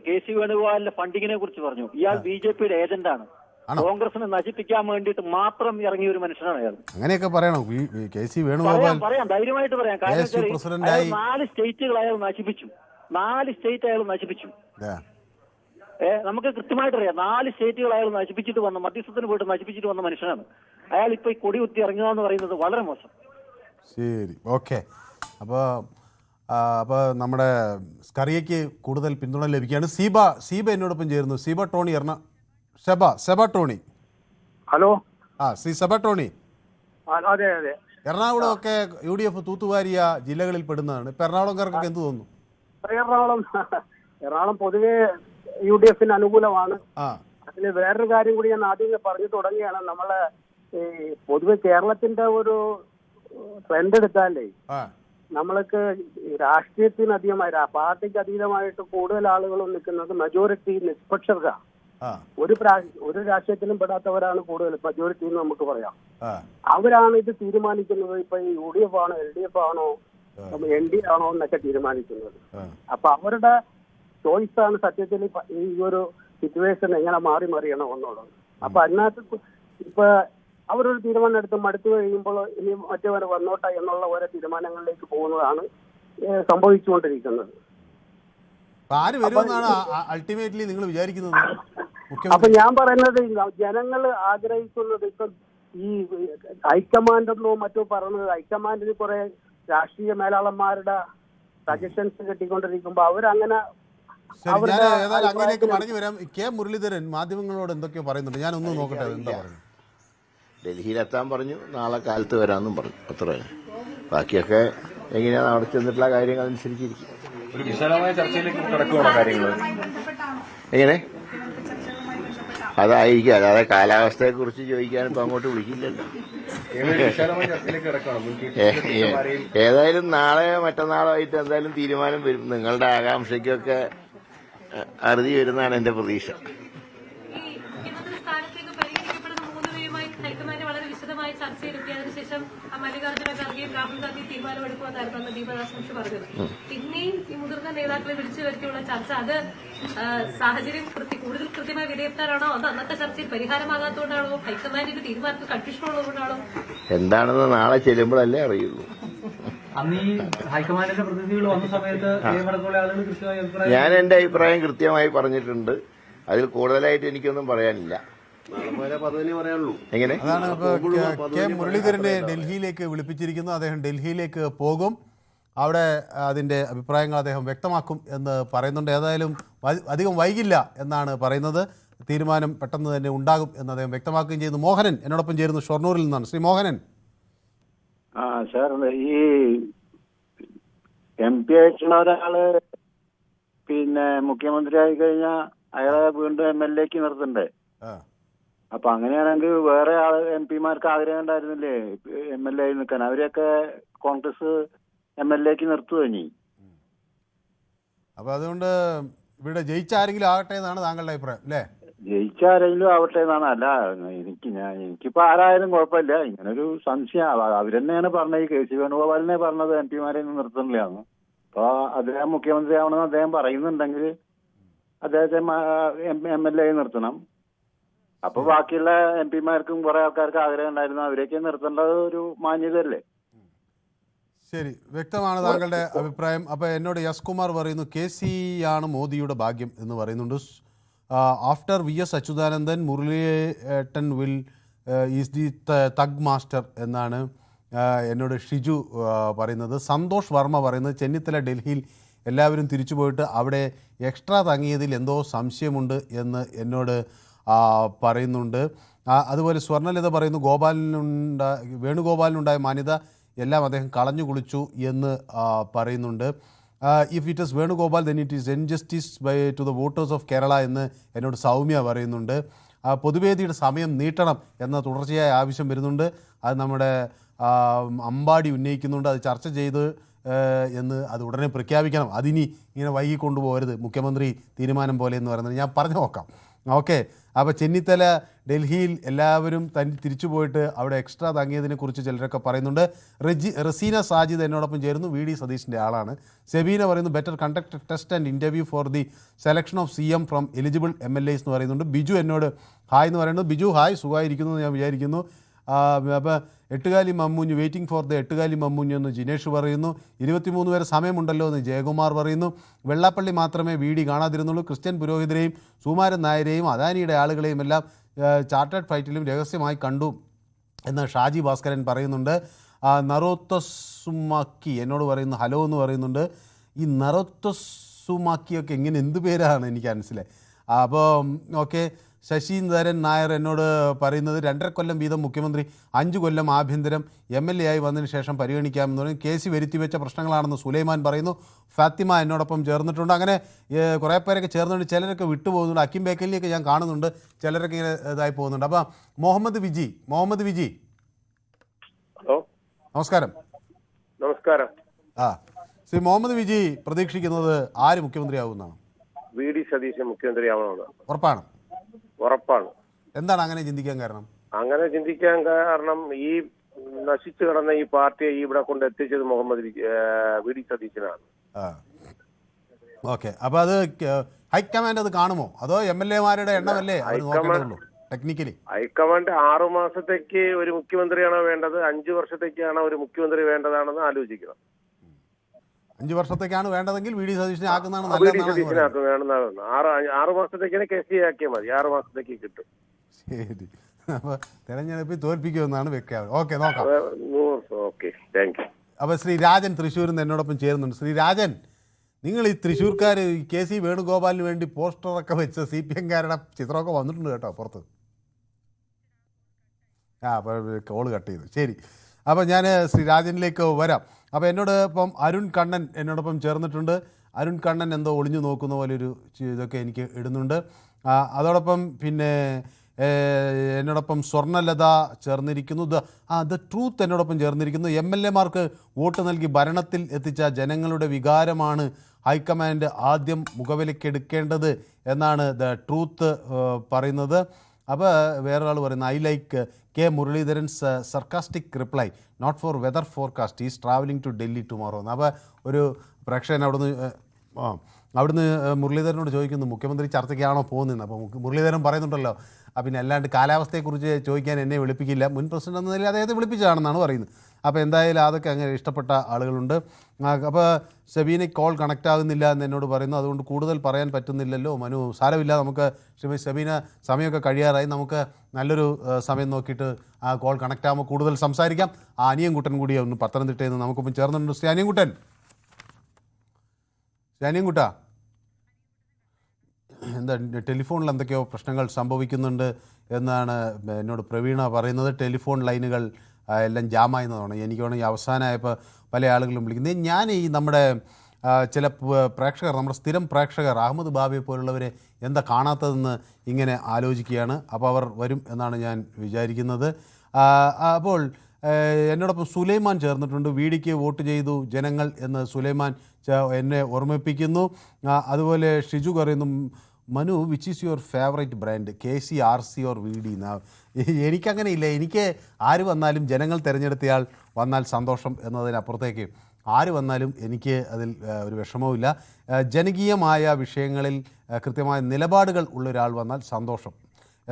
കെ സി വേണുഗോപാലിന്റെ ഫണ്ടിങ്ങിനെ കുറിച്ച് പറഞ്ഞു. ഇയാൾ BJPയുടെ ഏജന്റാണ്. കോൺഗ്രസിനെ നശിപ്പിക്കാൻ വേണ്ടിയിട്ട് മാത്രം ഇറങ്ങിയ ഒരു മനുഷ്യനാണ് അയാൾ. അങ്ങനെയൊക്കെ പറയണം. കെ സി വേണുഗോപാൽ പറയാം, ധൈര്യമായിട്ട് പറയാം. കാരണം 4 സ്റ്റേറ്റുകൾ അയാൾ നശിപ്പിച്ചു. 4 സ്റ്റേറ്റ് അയാൾ നശിപ്പിച്ചു. നമുക്ക് കൃത്യമായിട്ട് അറിയാം. 4 സ്റ്റേറ്റുകൾ അയാൾ നശിപ്പിച്ചിട്ട് വന്ന, മധ്യസ്ഥത്തിന് പോയിട്ട് നശിപ്പിച്ചിട്ട് വന്ന മനുഷ്യനാണ് അയാൾ. ഇപ്പൊ ഈ കൊടി കുത്തി ഇറങ്ങുക എന്ന് പറയുന്നത് വളരെ മോശം. ശരി, ഓക്കെ. അപ്പോൾ നമ്മുടെ സ്കറിയയ്ക്ക് കൂടുതൽ പിന്തുണ ലഭിക്കുകയാണ്. സീബ എന്നോടൊപ്പം ചേരുന്നു. Seeba Tony സെബ Tony. Hello, Shri സെബ Tony. അതെ അതെ. എറണാകുളം ഒക്കെ UDF തൂത്തുവാരിയ ജില്ലകളിൽ പെടുന്നതാണ്. ഇപ്പൊ എറണാകുളംകാർക്കൊക്കെ എന്ത് തോന്നുന്നു? എറണാകുളം പൊതുവെ UDFന് അനുകൂലമാണ്. അതിന് വേറൊരു കാര്യം കൂടി ഞാൻ ആദ്യം പറഞ്ഞു തുടങ്ങിയാണ്. നമ്മളെ ഈ പൊതുവെ കേരളത്തിന്റെ ഒരു ട്രെൻഡ് എടുത്താലേ നമ്മൾക്ക് രാഷ്ട്രീയത്തിന് അധികമായി പാർട്ടിക്ക് അതീതമായിട്ട് കൂടുതൽ ആളുകളും നിൽക്കുന്നത് മെജോറിറ്റി നിഷ്പക്ഷത. ഒരു രാഷ്ട്രീയത്തിലും പെടാത്തവരാണ് കൂടുതൽ മെജോറിറ്റി എന്ന് നമുക്ക് പറയാം. അവരാണ് ഇത് തീരുമാനിക്കുന്നത്. ഇപ്പൊ ഈ UDF ആണോ LDF ആണോ ND ആണോ എന്നൊക്കെ തീരുമാനിക്കുന്നത്. അപ്പൊ അവരുടെ ചോയ്സ് ആണ് സത്യത്തിൽ ഈ ഒരു സിറ്റുവേഷൻ എങ്ങനെ മാറി മറിയണം എന്നുള്ളത്. അപ്പൊ അതിനകത്ത് ഇപ്പൊ അവരൊരു തീരുമാനം എടുത്ത് മടുത്തു കഴിയുമ്പോൾ ഇനി മറ്റവരെ വന്നോട്ടെ എന്നുള്ള ഓരോ തീരുമാനങ്ങളിലേക്ക് പോകുന്നതാണ് സംഭവിച്ചുകൊണ്ടിരിക്കുന്നത്. അൾട്ടിമേറ്റ്ലി നിങ്ങൾ വിചാരിക്കുന്നത്? അപ്പൊ ഞാൻ പറയുന്നത് ജനങ്ങൾ ആഗ്രഹിക്കുന്നത് ഇപ്പൊ ഈ ഹൈക്കമാൻഡെന്നോ മറ്റോ പറഞ്ഞത്, ഹൈക്കമാൻഡിന് കുറെ രാഷ്ട്രീയ മേലാളന്മാരുടെ സജഷൻസ് കിട്ടിക്കൊണ്ടിരിക്കുമ്പോ അവരങ്ങനെ അങ്ങനെയൊക്കെ പറഞ്ഞു വരാം. കെ മുരളീധരൻ മാധ്യമങ്ങളോട് എന്തൊക്കെയോ പറയുന്നുണ്ട്, ഞാനൊന്നും നോക്കട്ടെ എന്താ പറയുന്നത്. ഡൽഹിയിലെത്താൻ പറഞ്ഞു, നാളെ കാലത്ത് വരാമെന്നും പറഞ്ഞു, അത്ര. ബാക്കിയൊക്കെ എങ്ങനെയാണ് അവിടെ ചെന്നിട്ടുള്ള കാര്യങ്ങൾ അനുസരിച്ചിരിക്കും. ഒരു വിശാലമായ ചർച്ചയിലേക്ക് കടക്കുകയാണോ കാര്യങ്ങൾ? എങ്ങനെ? അതായിരിക്കും, അല്ലാതെ കാലാവസ്ഥയെ കുറിച്ച് ചോദിക്കാൻ ഇപ്പൊ അങ്ങോട്ട് വിളിക്കില്ലല്ലോ. ഏതായാലും നാളെ മറ്റന്നാളോ ആയിട്ട് എന്തായാലും തീരുമാനം വരും. നിങ്ങളുടെ ആകാംക്ഷയ്ക്കൊക്കെ അറുതി വരുന്നതാണ് എന്റെ പ്രതീക്ഷ. അതിനുശേഷം മല്ലികാർജ്ജുന ഖാർഗെയും രാഹുൽ ഗാന്ധി തീരുമാനമെടുക്കുമെന്നായിരുന്നു ദീപദാസ് മുൻഷി പറഞ്ഞത്. പിന്നെയും ഈ മുതിർന്ന നേതാക്കളെ വിളിച്ചു വരുത്തിയുള്ള ചർച്ച, അത് സാഹചര്യം കൂടുതൽ കൃത്യമായി വിലയിരുത്താനാണോ, അത് അന്നത്തെ ചർച്ചയിൽ പരിഹാരമാകാത്തതുകൊണ്ടാണോ, ഹൈക്കമാൻഡിന്റെ തീരുമാനത്തിൽ കൺഫ്യൂഷൻ ഉള്ളതുകൊണ്ടാണോ? എന്താണെന്ന് നാളെ ചെല്ലുമ്പോഴല്ലേ അറിയുള്ളൂ. അന്ന് ഈ ഹൈക്കമാൻഡിന്റെ പ്രതിനിധികൾ വന്ന സമയത്ത് ഞാൻ എന്റെ അഭിപ്രായം കൃത്യമായി പറഞ്ഞിട്ടുണ്ട്. അതിൽ കൂടുതലായിട്ട് എനിക്കൊന്നും പറയാനില്ല. എങ്ങനെ? അതാണ് കെ മുരളീധരനെ ഡൽഹിയിലേക്ക് വിളിപ്പിച്ചിരിക്കുന്നത്. അദ്ദേഹം ഡൽഹിയിലേക്ക് പോകും, അവിടെ അതിന്റെ അഭിപ്രായങ്ങൾ അദ്ദേഹം വ്യക്തമാക്കും എന്ന് പറയുന്നുണ്ട്. ഏതായാലും അധികം വൈകില്ല എന്നാണ് പറയുന്നത്. തീരുമാനം പെട്ടെന്ന് തന്നെ ഉണ്ടാകും എന്ന് അദ്ദേഹം വ്യക്തമാക്കുകയും ചെയ്യുന്നു. മോഹനൻ എന്നോടൊപ്പം ചേരുന്നു ഷൊർണൂരിൽ നിന്നാണ്. ശ്രീ മോഹനൻ. സാർ, ഈ MP ആയിട്ടുള്ള ഒരാള് മുഖ്യമന്ത്രി ആയി കഴിഞ്ഞാൽ അയാളെ വീണ്ടും MLA നിർത്തണ്ടേ? അപ്പൊ അങ്ങനെയാണെങ്കിൽ വേറെ MP-മാർക്ക് ആഗ്രഹം ഉണ്ടായിരുന്നില്ലേ MLA നിൽക്കാൻ? അവരെയൊക്കെ കോൺഗ്രസ് MLA നിർത്തുക ഇനി. അപ്പൊ അതുകൊണ്ട് ഇവിടെ ജയിച്ച ആരെങ്കിലും ആകട്ടെ എന്നാണ് താങ്കളുടെ അഭിപ്രായം അല്ലേ? ജയിച്ച ആരെങ്കിലും ആവട്ടെ എന്നാണ്. അല്ല, എനിക്കിപ്പോ ആരായാലും കുഴപ്പമില്ല. ഇങ്ങനൊരു സംശയം അവരെന്നെയാണ് പറഞ്ഞത്. KC വേണുഗോപാലിനെ പറഞ്ഞത് MP-മാരെ നിർത്തുന്നില്ലാന്ന്. അപ്പൊ അദ്ദേഹം മുഖ്യമന്ത്രി ആവണമെന്ന് അദ്ദേഹം പറയുന്നുണ്ടെങ്കിൽ അദ്ദേഹത്തെ MLA നിർത്തണം. അപ്പൊ ബാക്കിയുള്ള MP-മാർക്കും കുറെ ആൾക്കാർക്ക് ആഗ്രഹം ഉണ്ടായിരുന്നു, അവരൊക്കെ നിർത്തേണ്ടത് ഒരു മാന്യതയല്ലേ? ശരി, വ്യക്തമാണ് താങ്കളുടെ അഭിപ്രായം. അപ്പൊ എന്നോട് യസ് കുമാർ പറയുന്നു KC ആണ് മോദിയുടെ ഭാഗ്യം എന്ന് പറയുന്നുണ്ട്. After VS Achuthanandan Muraleedharan will is the thug master എന്നാണ് എന്നോട് ഷിജു പറയുന്നത്. സന്തോഷ് വർമ്മ പറയുന്നത് ചെന്നിത്തല ഡൽഹിയിൽ എല്ലാവരും തിരിച്ചു പോയിട്ട് അവിടെ എക്സ്ട്രാ തങ്ങിയതിൽ എന്തോ സംശയമുണ്ട് എന്ന് എന്നോട് പറയുന്നുണ്ട്. അതുപോലെ സ്വർണ്ണലത പറയുന്നു വേണുഗോപാലിനുണ്ടായ മാന്യത എല്ലാം അദ്ദേഹം കളഞ്ഞു കുളിച്ചു എന്ന് പറയുന്നുണ്ട്. If it is Venugopal then it is injustice to the voters of Kerala എന്ന് എന്നോട് സൗമ്യ പറയുന്നുണ്ട്. പൊതുവേദിയുടെ സമയം നീട്ടണം എന്ന തുടർച്ചയായ ആവശ്യം വരുന്നുണ്ട്. അത് നമ്മുടെ അമ്പാടി ഉന്നയിക്കുന്നുണ്ട്. അത് ചർച്ച ചെയ്ത് എന്ന് അത് ഉടനെ പ്രഖ്യാപിക്കണം. അതിനി ഇങ്ങനെ വൈകിക്കൊണ്ടുപോകരുത്, മുഖ്യമന്ത്രി തീരുമാനം പോലെ എന്ന് പറയുന്നത് ഞാൻ പറഞ്ഞു നോക്കാം. ഓക്കെ, അപ്പോൾ ചെന്നിത്തല ഡൽഹിയിൽ എല്ലാവരും തിരിച്ചു പോയിട്ട് അവിടെ എക്സ്ട്രാ തങ്ങിയതിനെക്കുറിച്ച് ചിലരൊക്കെ പറയുന്നുണ്ട്. റസീന സാജിദ് എന്നോടൊപ്പം ചേരുന്നു, VD സതീഷിൻ്റെ ആളാണ്. സെബീന പറയുന്നു better conduct test and interview for the selection of CM from eligible MLAs എന്ന് പറയുന്നുണ്ട്. ബിജു എന്നോട് ഹായ് എന്ന് പറയുന്നത്. ബിജു ഹായ്, സുഖമായിരിക്കുന്നു എന്ന് ഞാൻ വിചാരിക്കുന്നു. അപ്പോൾ എട്ടുകാലി മമ്മൂഞ്ഞ് വെയിറ്റിംഗ് ഫോർ ദ എട്ടുകാലി മമ്മൂഞ്ഞ് എന്ന് ജിനേഷ് പറയുന്നു. 23 വരെ സമയമുണ്ടല്ലോ എന്ന് ജയകുമാർ പറയുന്നു. വെള്ളാപ്പള്ളി മാത്രമേ VD കാണാതിരുന്നുള്ളൂ. ക്രിസ്ത്യൻ പുരോഹിതരെയും സുകുമാരൻ നായരെയും അദാനിയുടെ ആളുകളെയും എല്ലാം ചാർട്ടേഡ് ഫ്ലൈറ്റിലും രഹസ്യമായി കണ്ടു എന്ന് ഷാജി ഭാസ്കരൻ പറയുന്നുണ്ട്. നറോത്തസുമാക്കി എന്നോട് പറയുന്നു ഹലോ എന്ന് പറയുന്നുണ്ട്. ഈ നറോത്തസുമാക്കിയൊക്കെ എങ്ങനെ എന്ത് പേരാണ് എനിക്ക് മനസ്സിലായി. അപ്പോൾ ഓക്കെ, ശശീന്ദ്രൻ നായർ എന്നോട് പറയുന്നത് 2.5 കൊല്ലം വീതം മുഖ്യമന്ത്രി 5 കൊല്ലം ആഭ്യന്തരം MLA ആയി വന്നതിന് ശേഷം പരിഗണിക്കാമെന്ന് പറയും. കേസി വരുത്തിവെച്ച പ്രശ്നങ്ങളാണെന്ന് സുലൈമാൻ പറയുന്നു. ഫാത്തിമ എന്നോടൊപ്പം ചേർന്നിട്ടുണ്ട്. അങ്ങനെ കുറേ പേരൊക്കെ ചേർന്നുണ്ട്. ചിലരൊക്കെ വിട്ടുപോകുന്നുണ്ട്. അക്കിം ബേക്കലിയൊക്കെ ഞാൻ കാണുന്നുണ്ട്. ചിലരൊക്കെ ഇങ്ങനെ ഇതായി പോകുന്നുണ്ട്. അപ്പം മുഹമ്മദ് വിജി ഹലോ, നമസ്കാരം. നമസ്കാരം. ശ്രീ മുഹമ്മദ് വിജി പ്രതീക്ഷിക്കുന്നത് ആര് മുഖ്യമന്ത്രിയാകുമെന്നാണ്? VD സതീശൻ മുഖ്യമന്ത്രിയാവണമെന്ന്. ഉറപ്പാണ്? ഉറപ്പാണ്. എന്താണ് അങ്ങനെ ചിന്തിക്കാൻ കാരണം? അങ്ങനെ ചിന്തിക്കാൻ കാരണം ഈ നശിച്ചു കിടന്ന ഈ പാർട്ടിയെ ഇവിടെ കൊണ്ട് എത്തിച്ചത് VD സതീശനാണ്. ഓക്കെ, അപ്പൊ അത് ഹൈക്കമാൻഡ് അത് കാണുമോ? അതോ MLA-മാരുടെ എണ്ണമല്ലേ ടെക്നിക്കലി? ഹൈക്കമാൻഡ് 6 മാസത്തേക്ക് ഒരു മുഖ്യമന്ത്രിയാണോ വേണ്ടത്, 5 വർഷത്തേക്കാണോ ഒരു മുഖ്യമന്ത്രി വേണ്ടതാണെന്ന് ആലോചിക്കണം. 5 വർഷത്തേക്കാണ് വേണ്ടതെങ്കിൽ VD സതീശനെ ആക്കുന്നതാണ് VD സതീശനെ ആക്കുന്നതാണ്. 6 മാസത്തേക്കാണ് KC ആക്കിയാൽ മതി. 6 മാസത്തേക്ക് കിട്ടും. ശരി, അപ്പൊ തെരഞ്ഞെടുപ്പിൽ തോൽപ്പിക്കുമെന്നാണ് വെക്കാറ്. ഓക്കെ, നോക്കാം. Okay, thank you. അപ്പൊ ശ്രീ രാജൻ തൃശ്ശൂരിൽ നിന്ന് എന്നോടൊപ്പം ചേരുന്നുണ്ട്. ശ്രീ രാജൻ, നിങ്ങൾ ഈ തൃശ്ശൂർക്കാർ KC വേണുഗോപാലിന് വേണ്ടി പോസ്റ്ററൊക്കെ വെച്ച് CPM-കാരുടെ ചിത്രമൊക്കെ വന്നിട്ടുണ്ട് കേട്ടോ പുറത്ത്. അപ്പോൾ കോള് കട്ട് ചെയ്തു. ശരി, അപ്പോൾ ഞാൻ ശ്രീ രാജനിലേക്ക് വരാം. അപ്പോൾ എന്നോട് ഇപ്പം അരുൺ കണ്ണൻ എന്നോടൊപ്പം ചേർന്നിട്ടുണ്ട്. അരുൺ കണ്ണൻ എന്തോ ഒളിഞ്ഞു നോക്കുന്ന പോലെ ഒരു ഇതൊക്കെ എനിക്ക് ഇടുന്നുണ്ട്. അതോടൊപ്പം പിന്നെ എന്നോടൊപ്പം സ്വർണ്ണലത ചേർന്നിരിക്കുന്നു. ദ ട്രൂത്ത് എന്നോടൊപ്പം ചേർന്നിരിക്കുന്നു. MLA-മാർക്ക് വോട്ട് നൽകി ഭരണത്തിൽ എത്തിച്ച ജനങ്ങളുടെ വികാരമാണ് ഹൈക്കമാൻഡ് ആദ്യം മുഖവിലക്കെടുക്കേണ്ടത് എന്നാണ് ദ ട്രൂത്ത് പറയുന്നത്. അപ്പോൾ വേറൊരാൾ പറയുന്നത് I like K. Muraleedharan's sarcastic reply, not for weather forecast, is travelling to Delhi tomorrow. അപ്പോൾ ഒരു പ്രേക്ഷകൻ അവിടുന്ന് മുരളീധരനോട് ചോദിക്കുന്നു മുഖ്യമന്ത്രി ചർച്ചയ്ക്കാണോ പോകുന്നത്. അപ്പോൾ മുരളീധരൻ പറയുന്നുണ്ടല്ലോ പിന്നെ അല്ലാണ്ട് കാലാവസ്ഥയെക്കുറിച്ച് ചോദിക്കാൻ എന്നെ വിളിപ്പിക്കില്ല, മുൻ പ്രസിഡന്റ് എന്ന നിലയിൽ അദ്ദേഹത്തെ വിളിപ്പിച്ചതാണെന്നാണ് പറയുന്നത്. അപ്പോൾ എന്തായാലും അതൊക്കെ അങ്ങനെ ഇഷ്ടപ്പെട്ട ആളുകളുണ്ട്. അപ്പോൾ ഷബീന കോൾ കണക്റ്റ് ആകുന്നില്ല എന്ന് എന്നോട് പറയുന്നു. അതുകൊണ്ട് കൂടുതൽ പറയാൻ പറ്റുന്നില്ലല്ലോ മനു. സാരമില്ല, നമുക്ക് ഷബീന സമയമൊക്കെ കഴിയാറായി. നമുക്ക് നല്ലൊരു സമയം നോക്കിയിട്ട് ആ കോൾ കണക്റ്റ് ആകുമ്പോൾ കൂടുതൽ സംസാരിക്കാം. അനിയൻകുട്ടൻ കൂടി ഒന്ന് പത്തനംതിട്ടയിൽ നിന്ന് നമുക്കൊപ്പം ചേർന്നിട്ടുണ്ട്. ശ്രീ അനിയൻകുട്ടൻ, എന്താ ടെലിഫോണിൽ എന്തൊക്കെയോ പ്രശ്നങ്ങൾ സംഭവിക്കുന്നുണ്ട് എന്നാണ് എന്നോട് പ്രവീണ പറയുന്നത്. ടെലിഫോൺ ലൈനുകൾ എല്ലാം ജാമായെന്നതാണ്. എനിക്ക് വേണമെങ്കിൽ അവസാനമായപ്പോൾ പല ആളുകളും വിളിക്കുന്നത്. ഞാൻ ഈ നമ്മുടെ ചില പ്രേക്ഷകർ, നമ്മുടെ സ്ഥിരം പ്രേക്ഷകർ അഹമ്മദ് ബാബിയെ പോലുള്ളവരെ എന്താ കാണാത്തതെന്ന് ഇങ്ങനെ ആലോചിക്കുകയാണ്. അപ്പോൾ അവർ വരും എന്നാണ് ഞാൻ വിചാരിക്കുന്നത്. അപ്പോൾ എന്നോടൊപ്പം സുലൈമാൻ ചേർന്നിട്ടുണ്ട്. VDക്ക് വോട്ട് ചെയ്തു ജനങ്ങൾ എന്ന് സുലൈമാൻ എന്നെ ഓർമ്മിപ്പിക്കുന്നു. അതുപോലെ ഷിജു പറയുന്നു Manu which is your favourite brand, KC, RC or VD? എനിക്കങ്ങനെ ഇല്ല. എനിക്ക് ആര് വന്നാലും ജനങ്ങൾ തിരഞ്ഞെടുത്തയാൾ വന്നാൽ സന്തോഷം എന്നതിനപ്പുറത്തേക്ക് ആര് വന്നാലും എനിക്ക് അതിൽ ഒരു വിഷമവുമില്ല. ജനകീയമായ വിഷയങ്ങളിൽ കൃത്യമായ നിലപാടുകൾ ഉള്ളൊരാൾ വന്നാൽ സന്തോഷം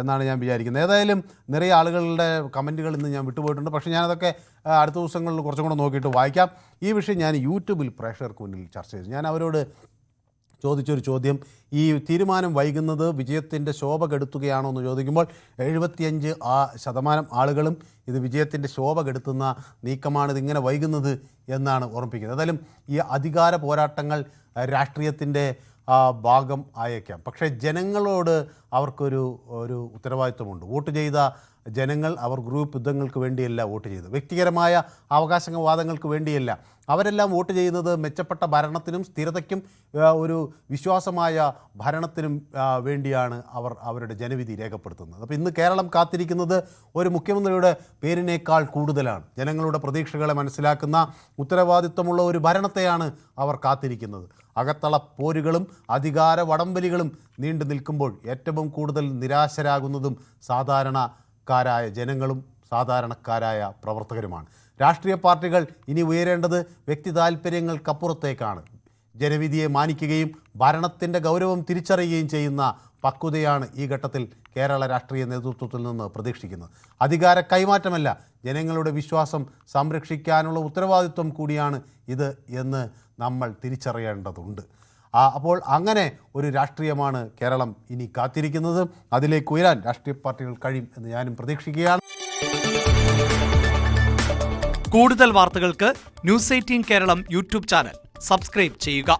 എന്നാണ് ഞാൻ വിചാരിക്കുന്നത്. ഏതായാലും നിറയെ ആളുകളുടെ കമൻറ്റുകൾ ഇന്ന് ഞാൻ വിട്ടുപോയിട്ടുണ്ട്. പക്ഷേ ഞാനതൊക്കെ അടുത്ത ദിവസങ്ങളിൽ കുറച്ചും കൂടെ നോക്കിയിട്ട് വായിക്കാം. ഈ വിഷയം ഞാൻ യൂട്യൂബിൽ പ്രേക്ഷകർക്ക് മുന്നിൽ ചർച്ച ചെയ്തു. ഞാൻ അവരോട് ചോദിച്ചൊരു ചോദ്യം, ഈ തീരുമാനം വൈകുന്നത് വിജയത്തിൻ്റെ ശോഭ കെടുത്തുകയാണോ എന്ന് ചോദിക്കുമ്പോൾ 75% ആളുകളും ഇത് വിജയത്തിൻ്റെ ശോഭ കെടുത്തുന്ന നീക്കമാണ്, ഇതിങ്ങനെ വൈകുന്നത് എന്നാണ് ഓർമ്മിപ്പിക്കുന്നത്. ഏതായാലും ഈ അധികാര പോരാട്ടങ്ങൾ രാഷ്ട്രീയത്തിൻ്റെ ഭാഗം ആയേക്കാം. പക്ഷേ ജനങ്ങളോട് അവർക്കൊരു ഉത്തരവാദിത്വമുണ്ട്. വോട്ട് ചെയ്ത ജനങ്ങൾ അവർ ഗ്രൂപ്പ് യുദ്ധങ്ങൾക്ക് വേണ്ടിയല്ല വോട്ട് ചെയ്തത്, വ്യക്തിപരമായ അവകാശവാദങ്ങൾക്ക് വേണ്ടിയല്ല. അവരെല്ലാം വോട്ട് ചെയ്യുന്നത് മെച്ചപ്പെട്ട ഭരണത്തിനും സ്ഥിരതയ്ക്കും ഒരു വിശ്വാസമായ ഭരണത്തിനും വേണ്ടിയാണ് അവർ അവരുടെ ജനവിധി രേഖപ്പെടുത്തുന്നത്. അപ്പോൾ ഇന്ന് കേരളം കാത്തിരിക്കുന്നത് ഒരു മുഖ്യമന്ത്രിയുടെ പേരിനേക്കാൾ കൂടുതലാണ്. ജനങ്ങളുടെ പ്രതീക്ഷകളെ മനസ്സിലാക്കുന്ന ഉത്തരവാദിത്വമുള്ള ഒരു ഭരണത്തെയാണ് അവർ കാത്തിരിക്കുന്നത്. അകത്തള പോരുകളും അധികാര വടംവലികളും നീണ്ടു നിൽക്കുമ്പോൾ ഏറ്റവും കൂടുതൽ നിരാശരാകുന്നതും സാധാരണക്കാരായ ജനങ്ങളും സാധാരണക്കാരായ പ്രവർത്തകരുമാണ്. രാഷ്ട്രീയ പാർട്ടികൾ ഇനി ഉയരേണ്ടത് വ്യക്തി താൽപ്പര്യങ്ങൾക്കപ്പുറത്തേക്കാണ്. ജനവിധിയെ മാനിക്കുകയും ഭരണത്തിൻ്റെ ഗൗരവം തിരിച്ചറിയുകയും ചെയ്യുന്ന പക്വതയാണ് ഈ ഘട്ടത്തിൽ കേരള രാഷ്ട്രീയ നേതൃത്വത്തിൽ നിന്ന് പ്രതീക്ഷിക്കുന്നത്. അധികാര കൈമാറ്റമല്ല, ജനങ്ങളുടെ വിശ്വാസം സംരക്ഷിക്കാനുള്ള ഉത്തരവാദിത്വം കൂടിയാണ് ഇത് എന്ന് നമ്മൾ തിരിച്ചറിയേണ്ടതുണ്ട്. അപ്പോൾ അങ്ങനെ ഒരു രാഷ്ട്രീയമാണ് കേരളം ഇനി കാത്തിരിക്കുന്നത്. അതിലേക്ക് ഉയരാൻ രാഷ്ട്രീയ പാർട്ടികൾ കഴിയും എന്ന് ഞാനും പ്രതീക്ഷിക്കുകയാണ്. കൂടുതൽ വാർത്തകൾക്ക് news 18 Keralam YouTube channel subscribe ചെയ്യുക.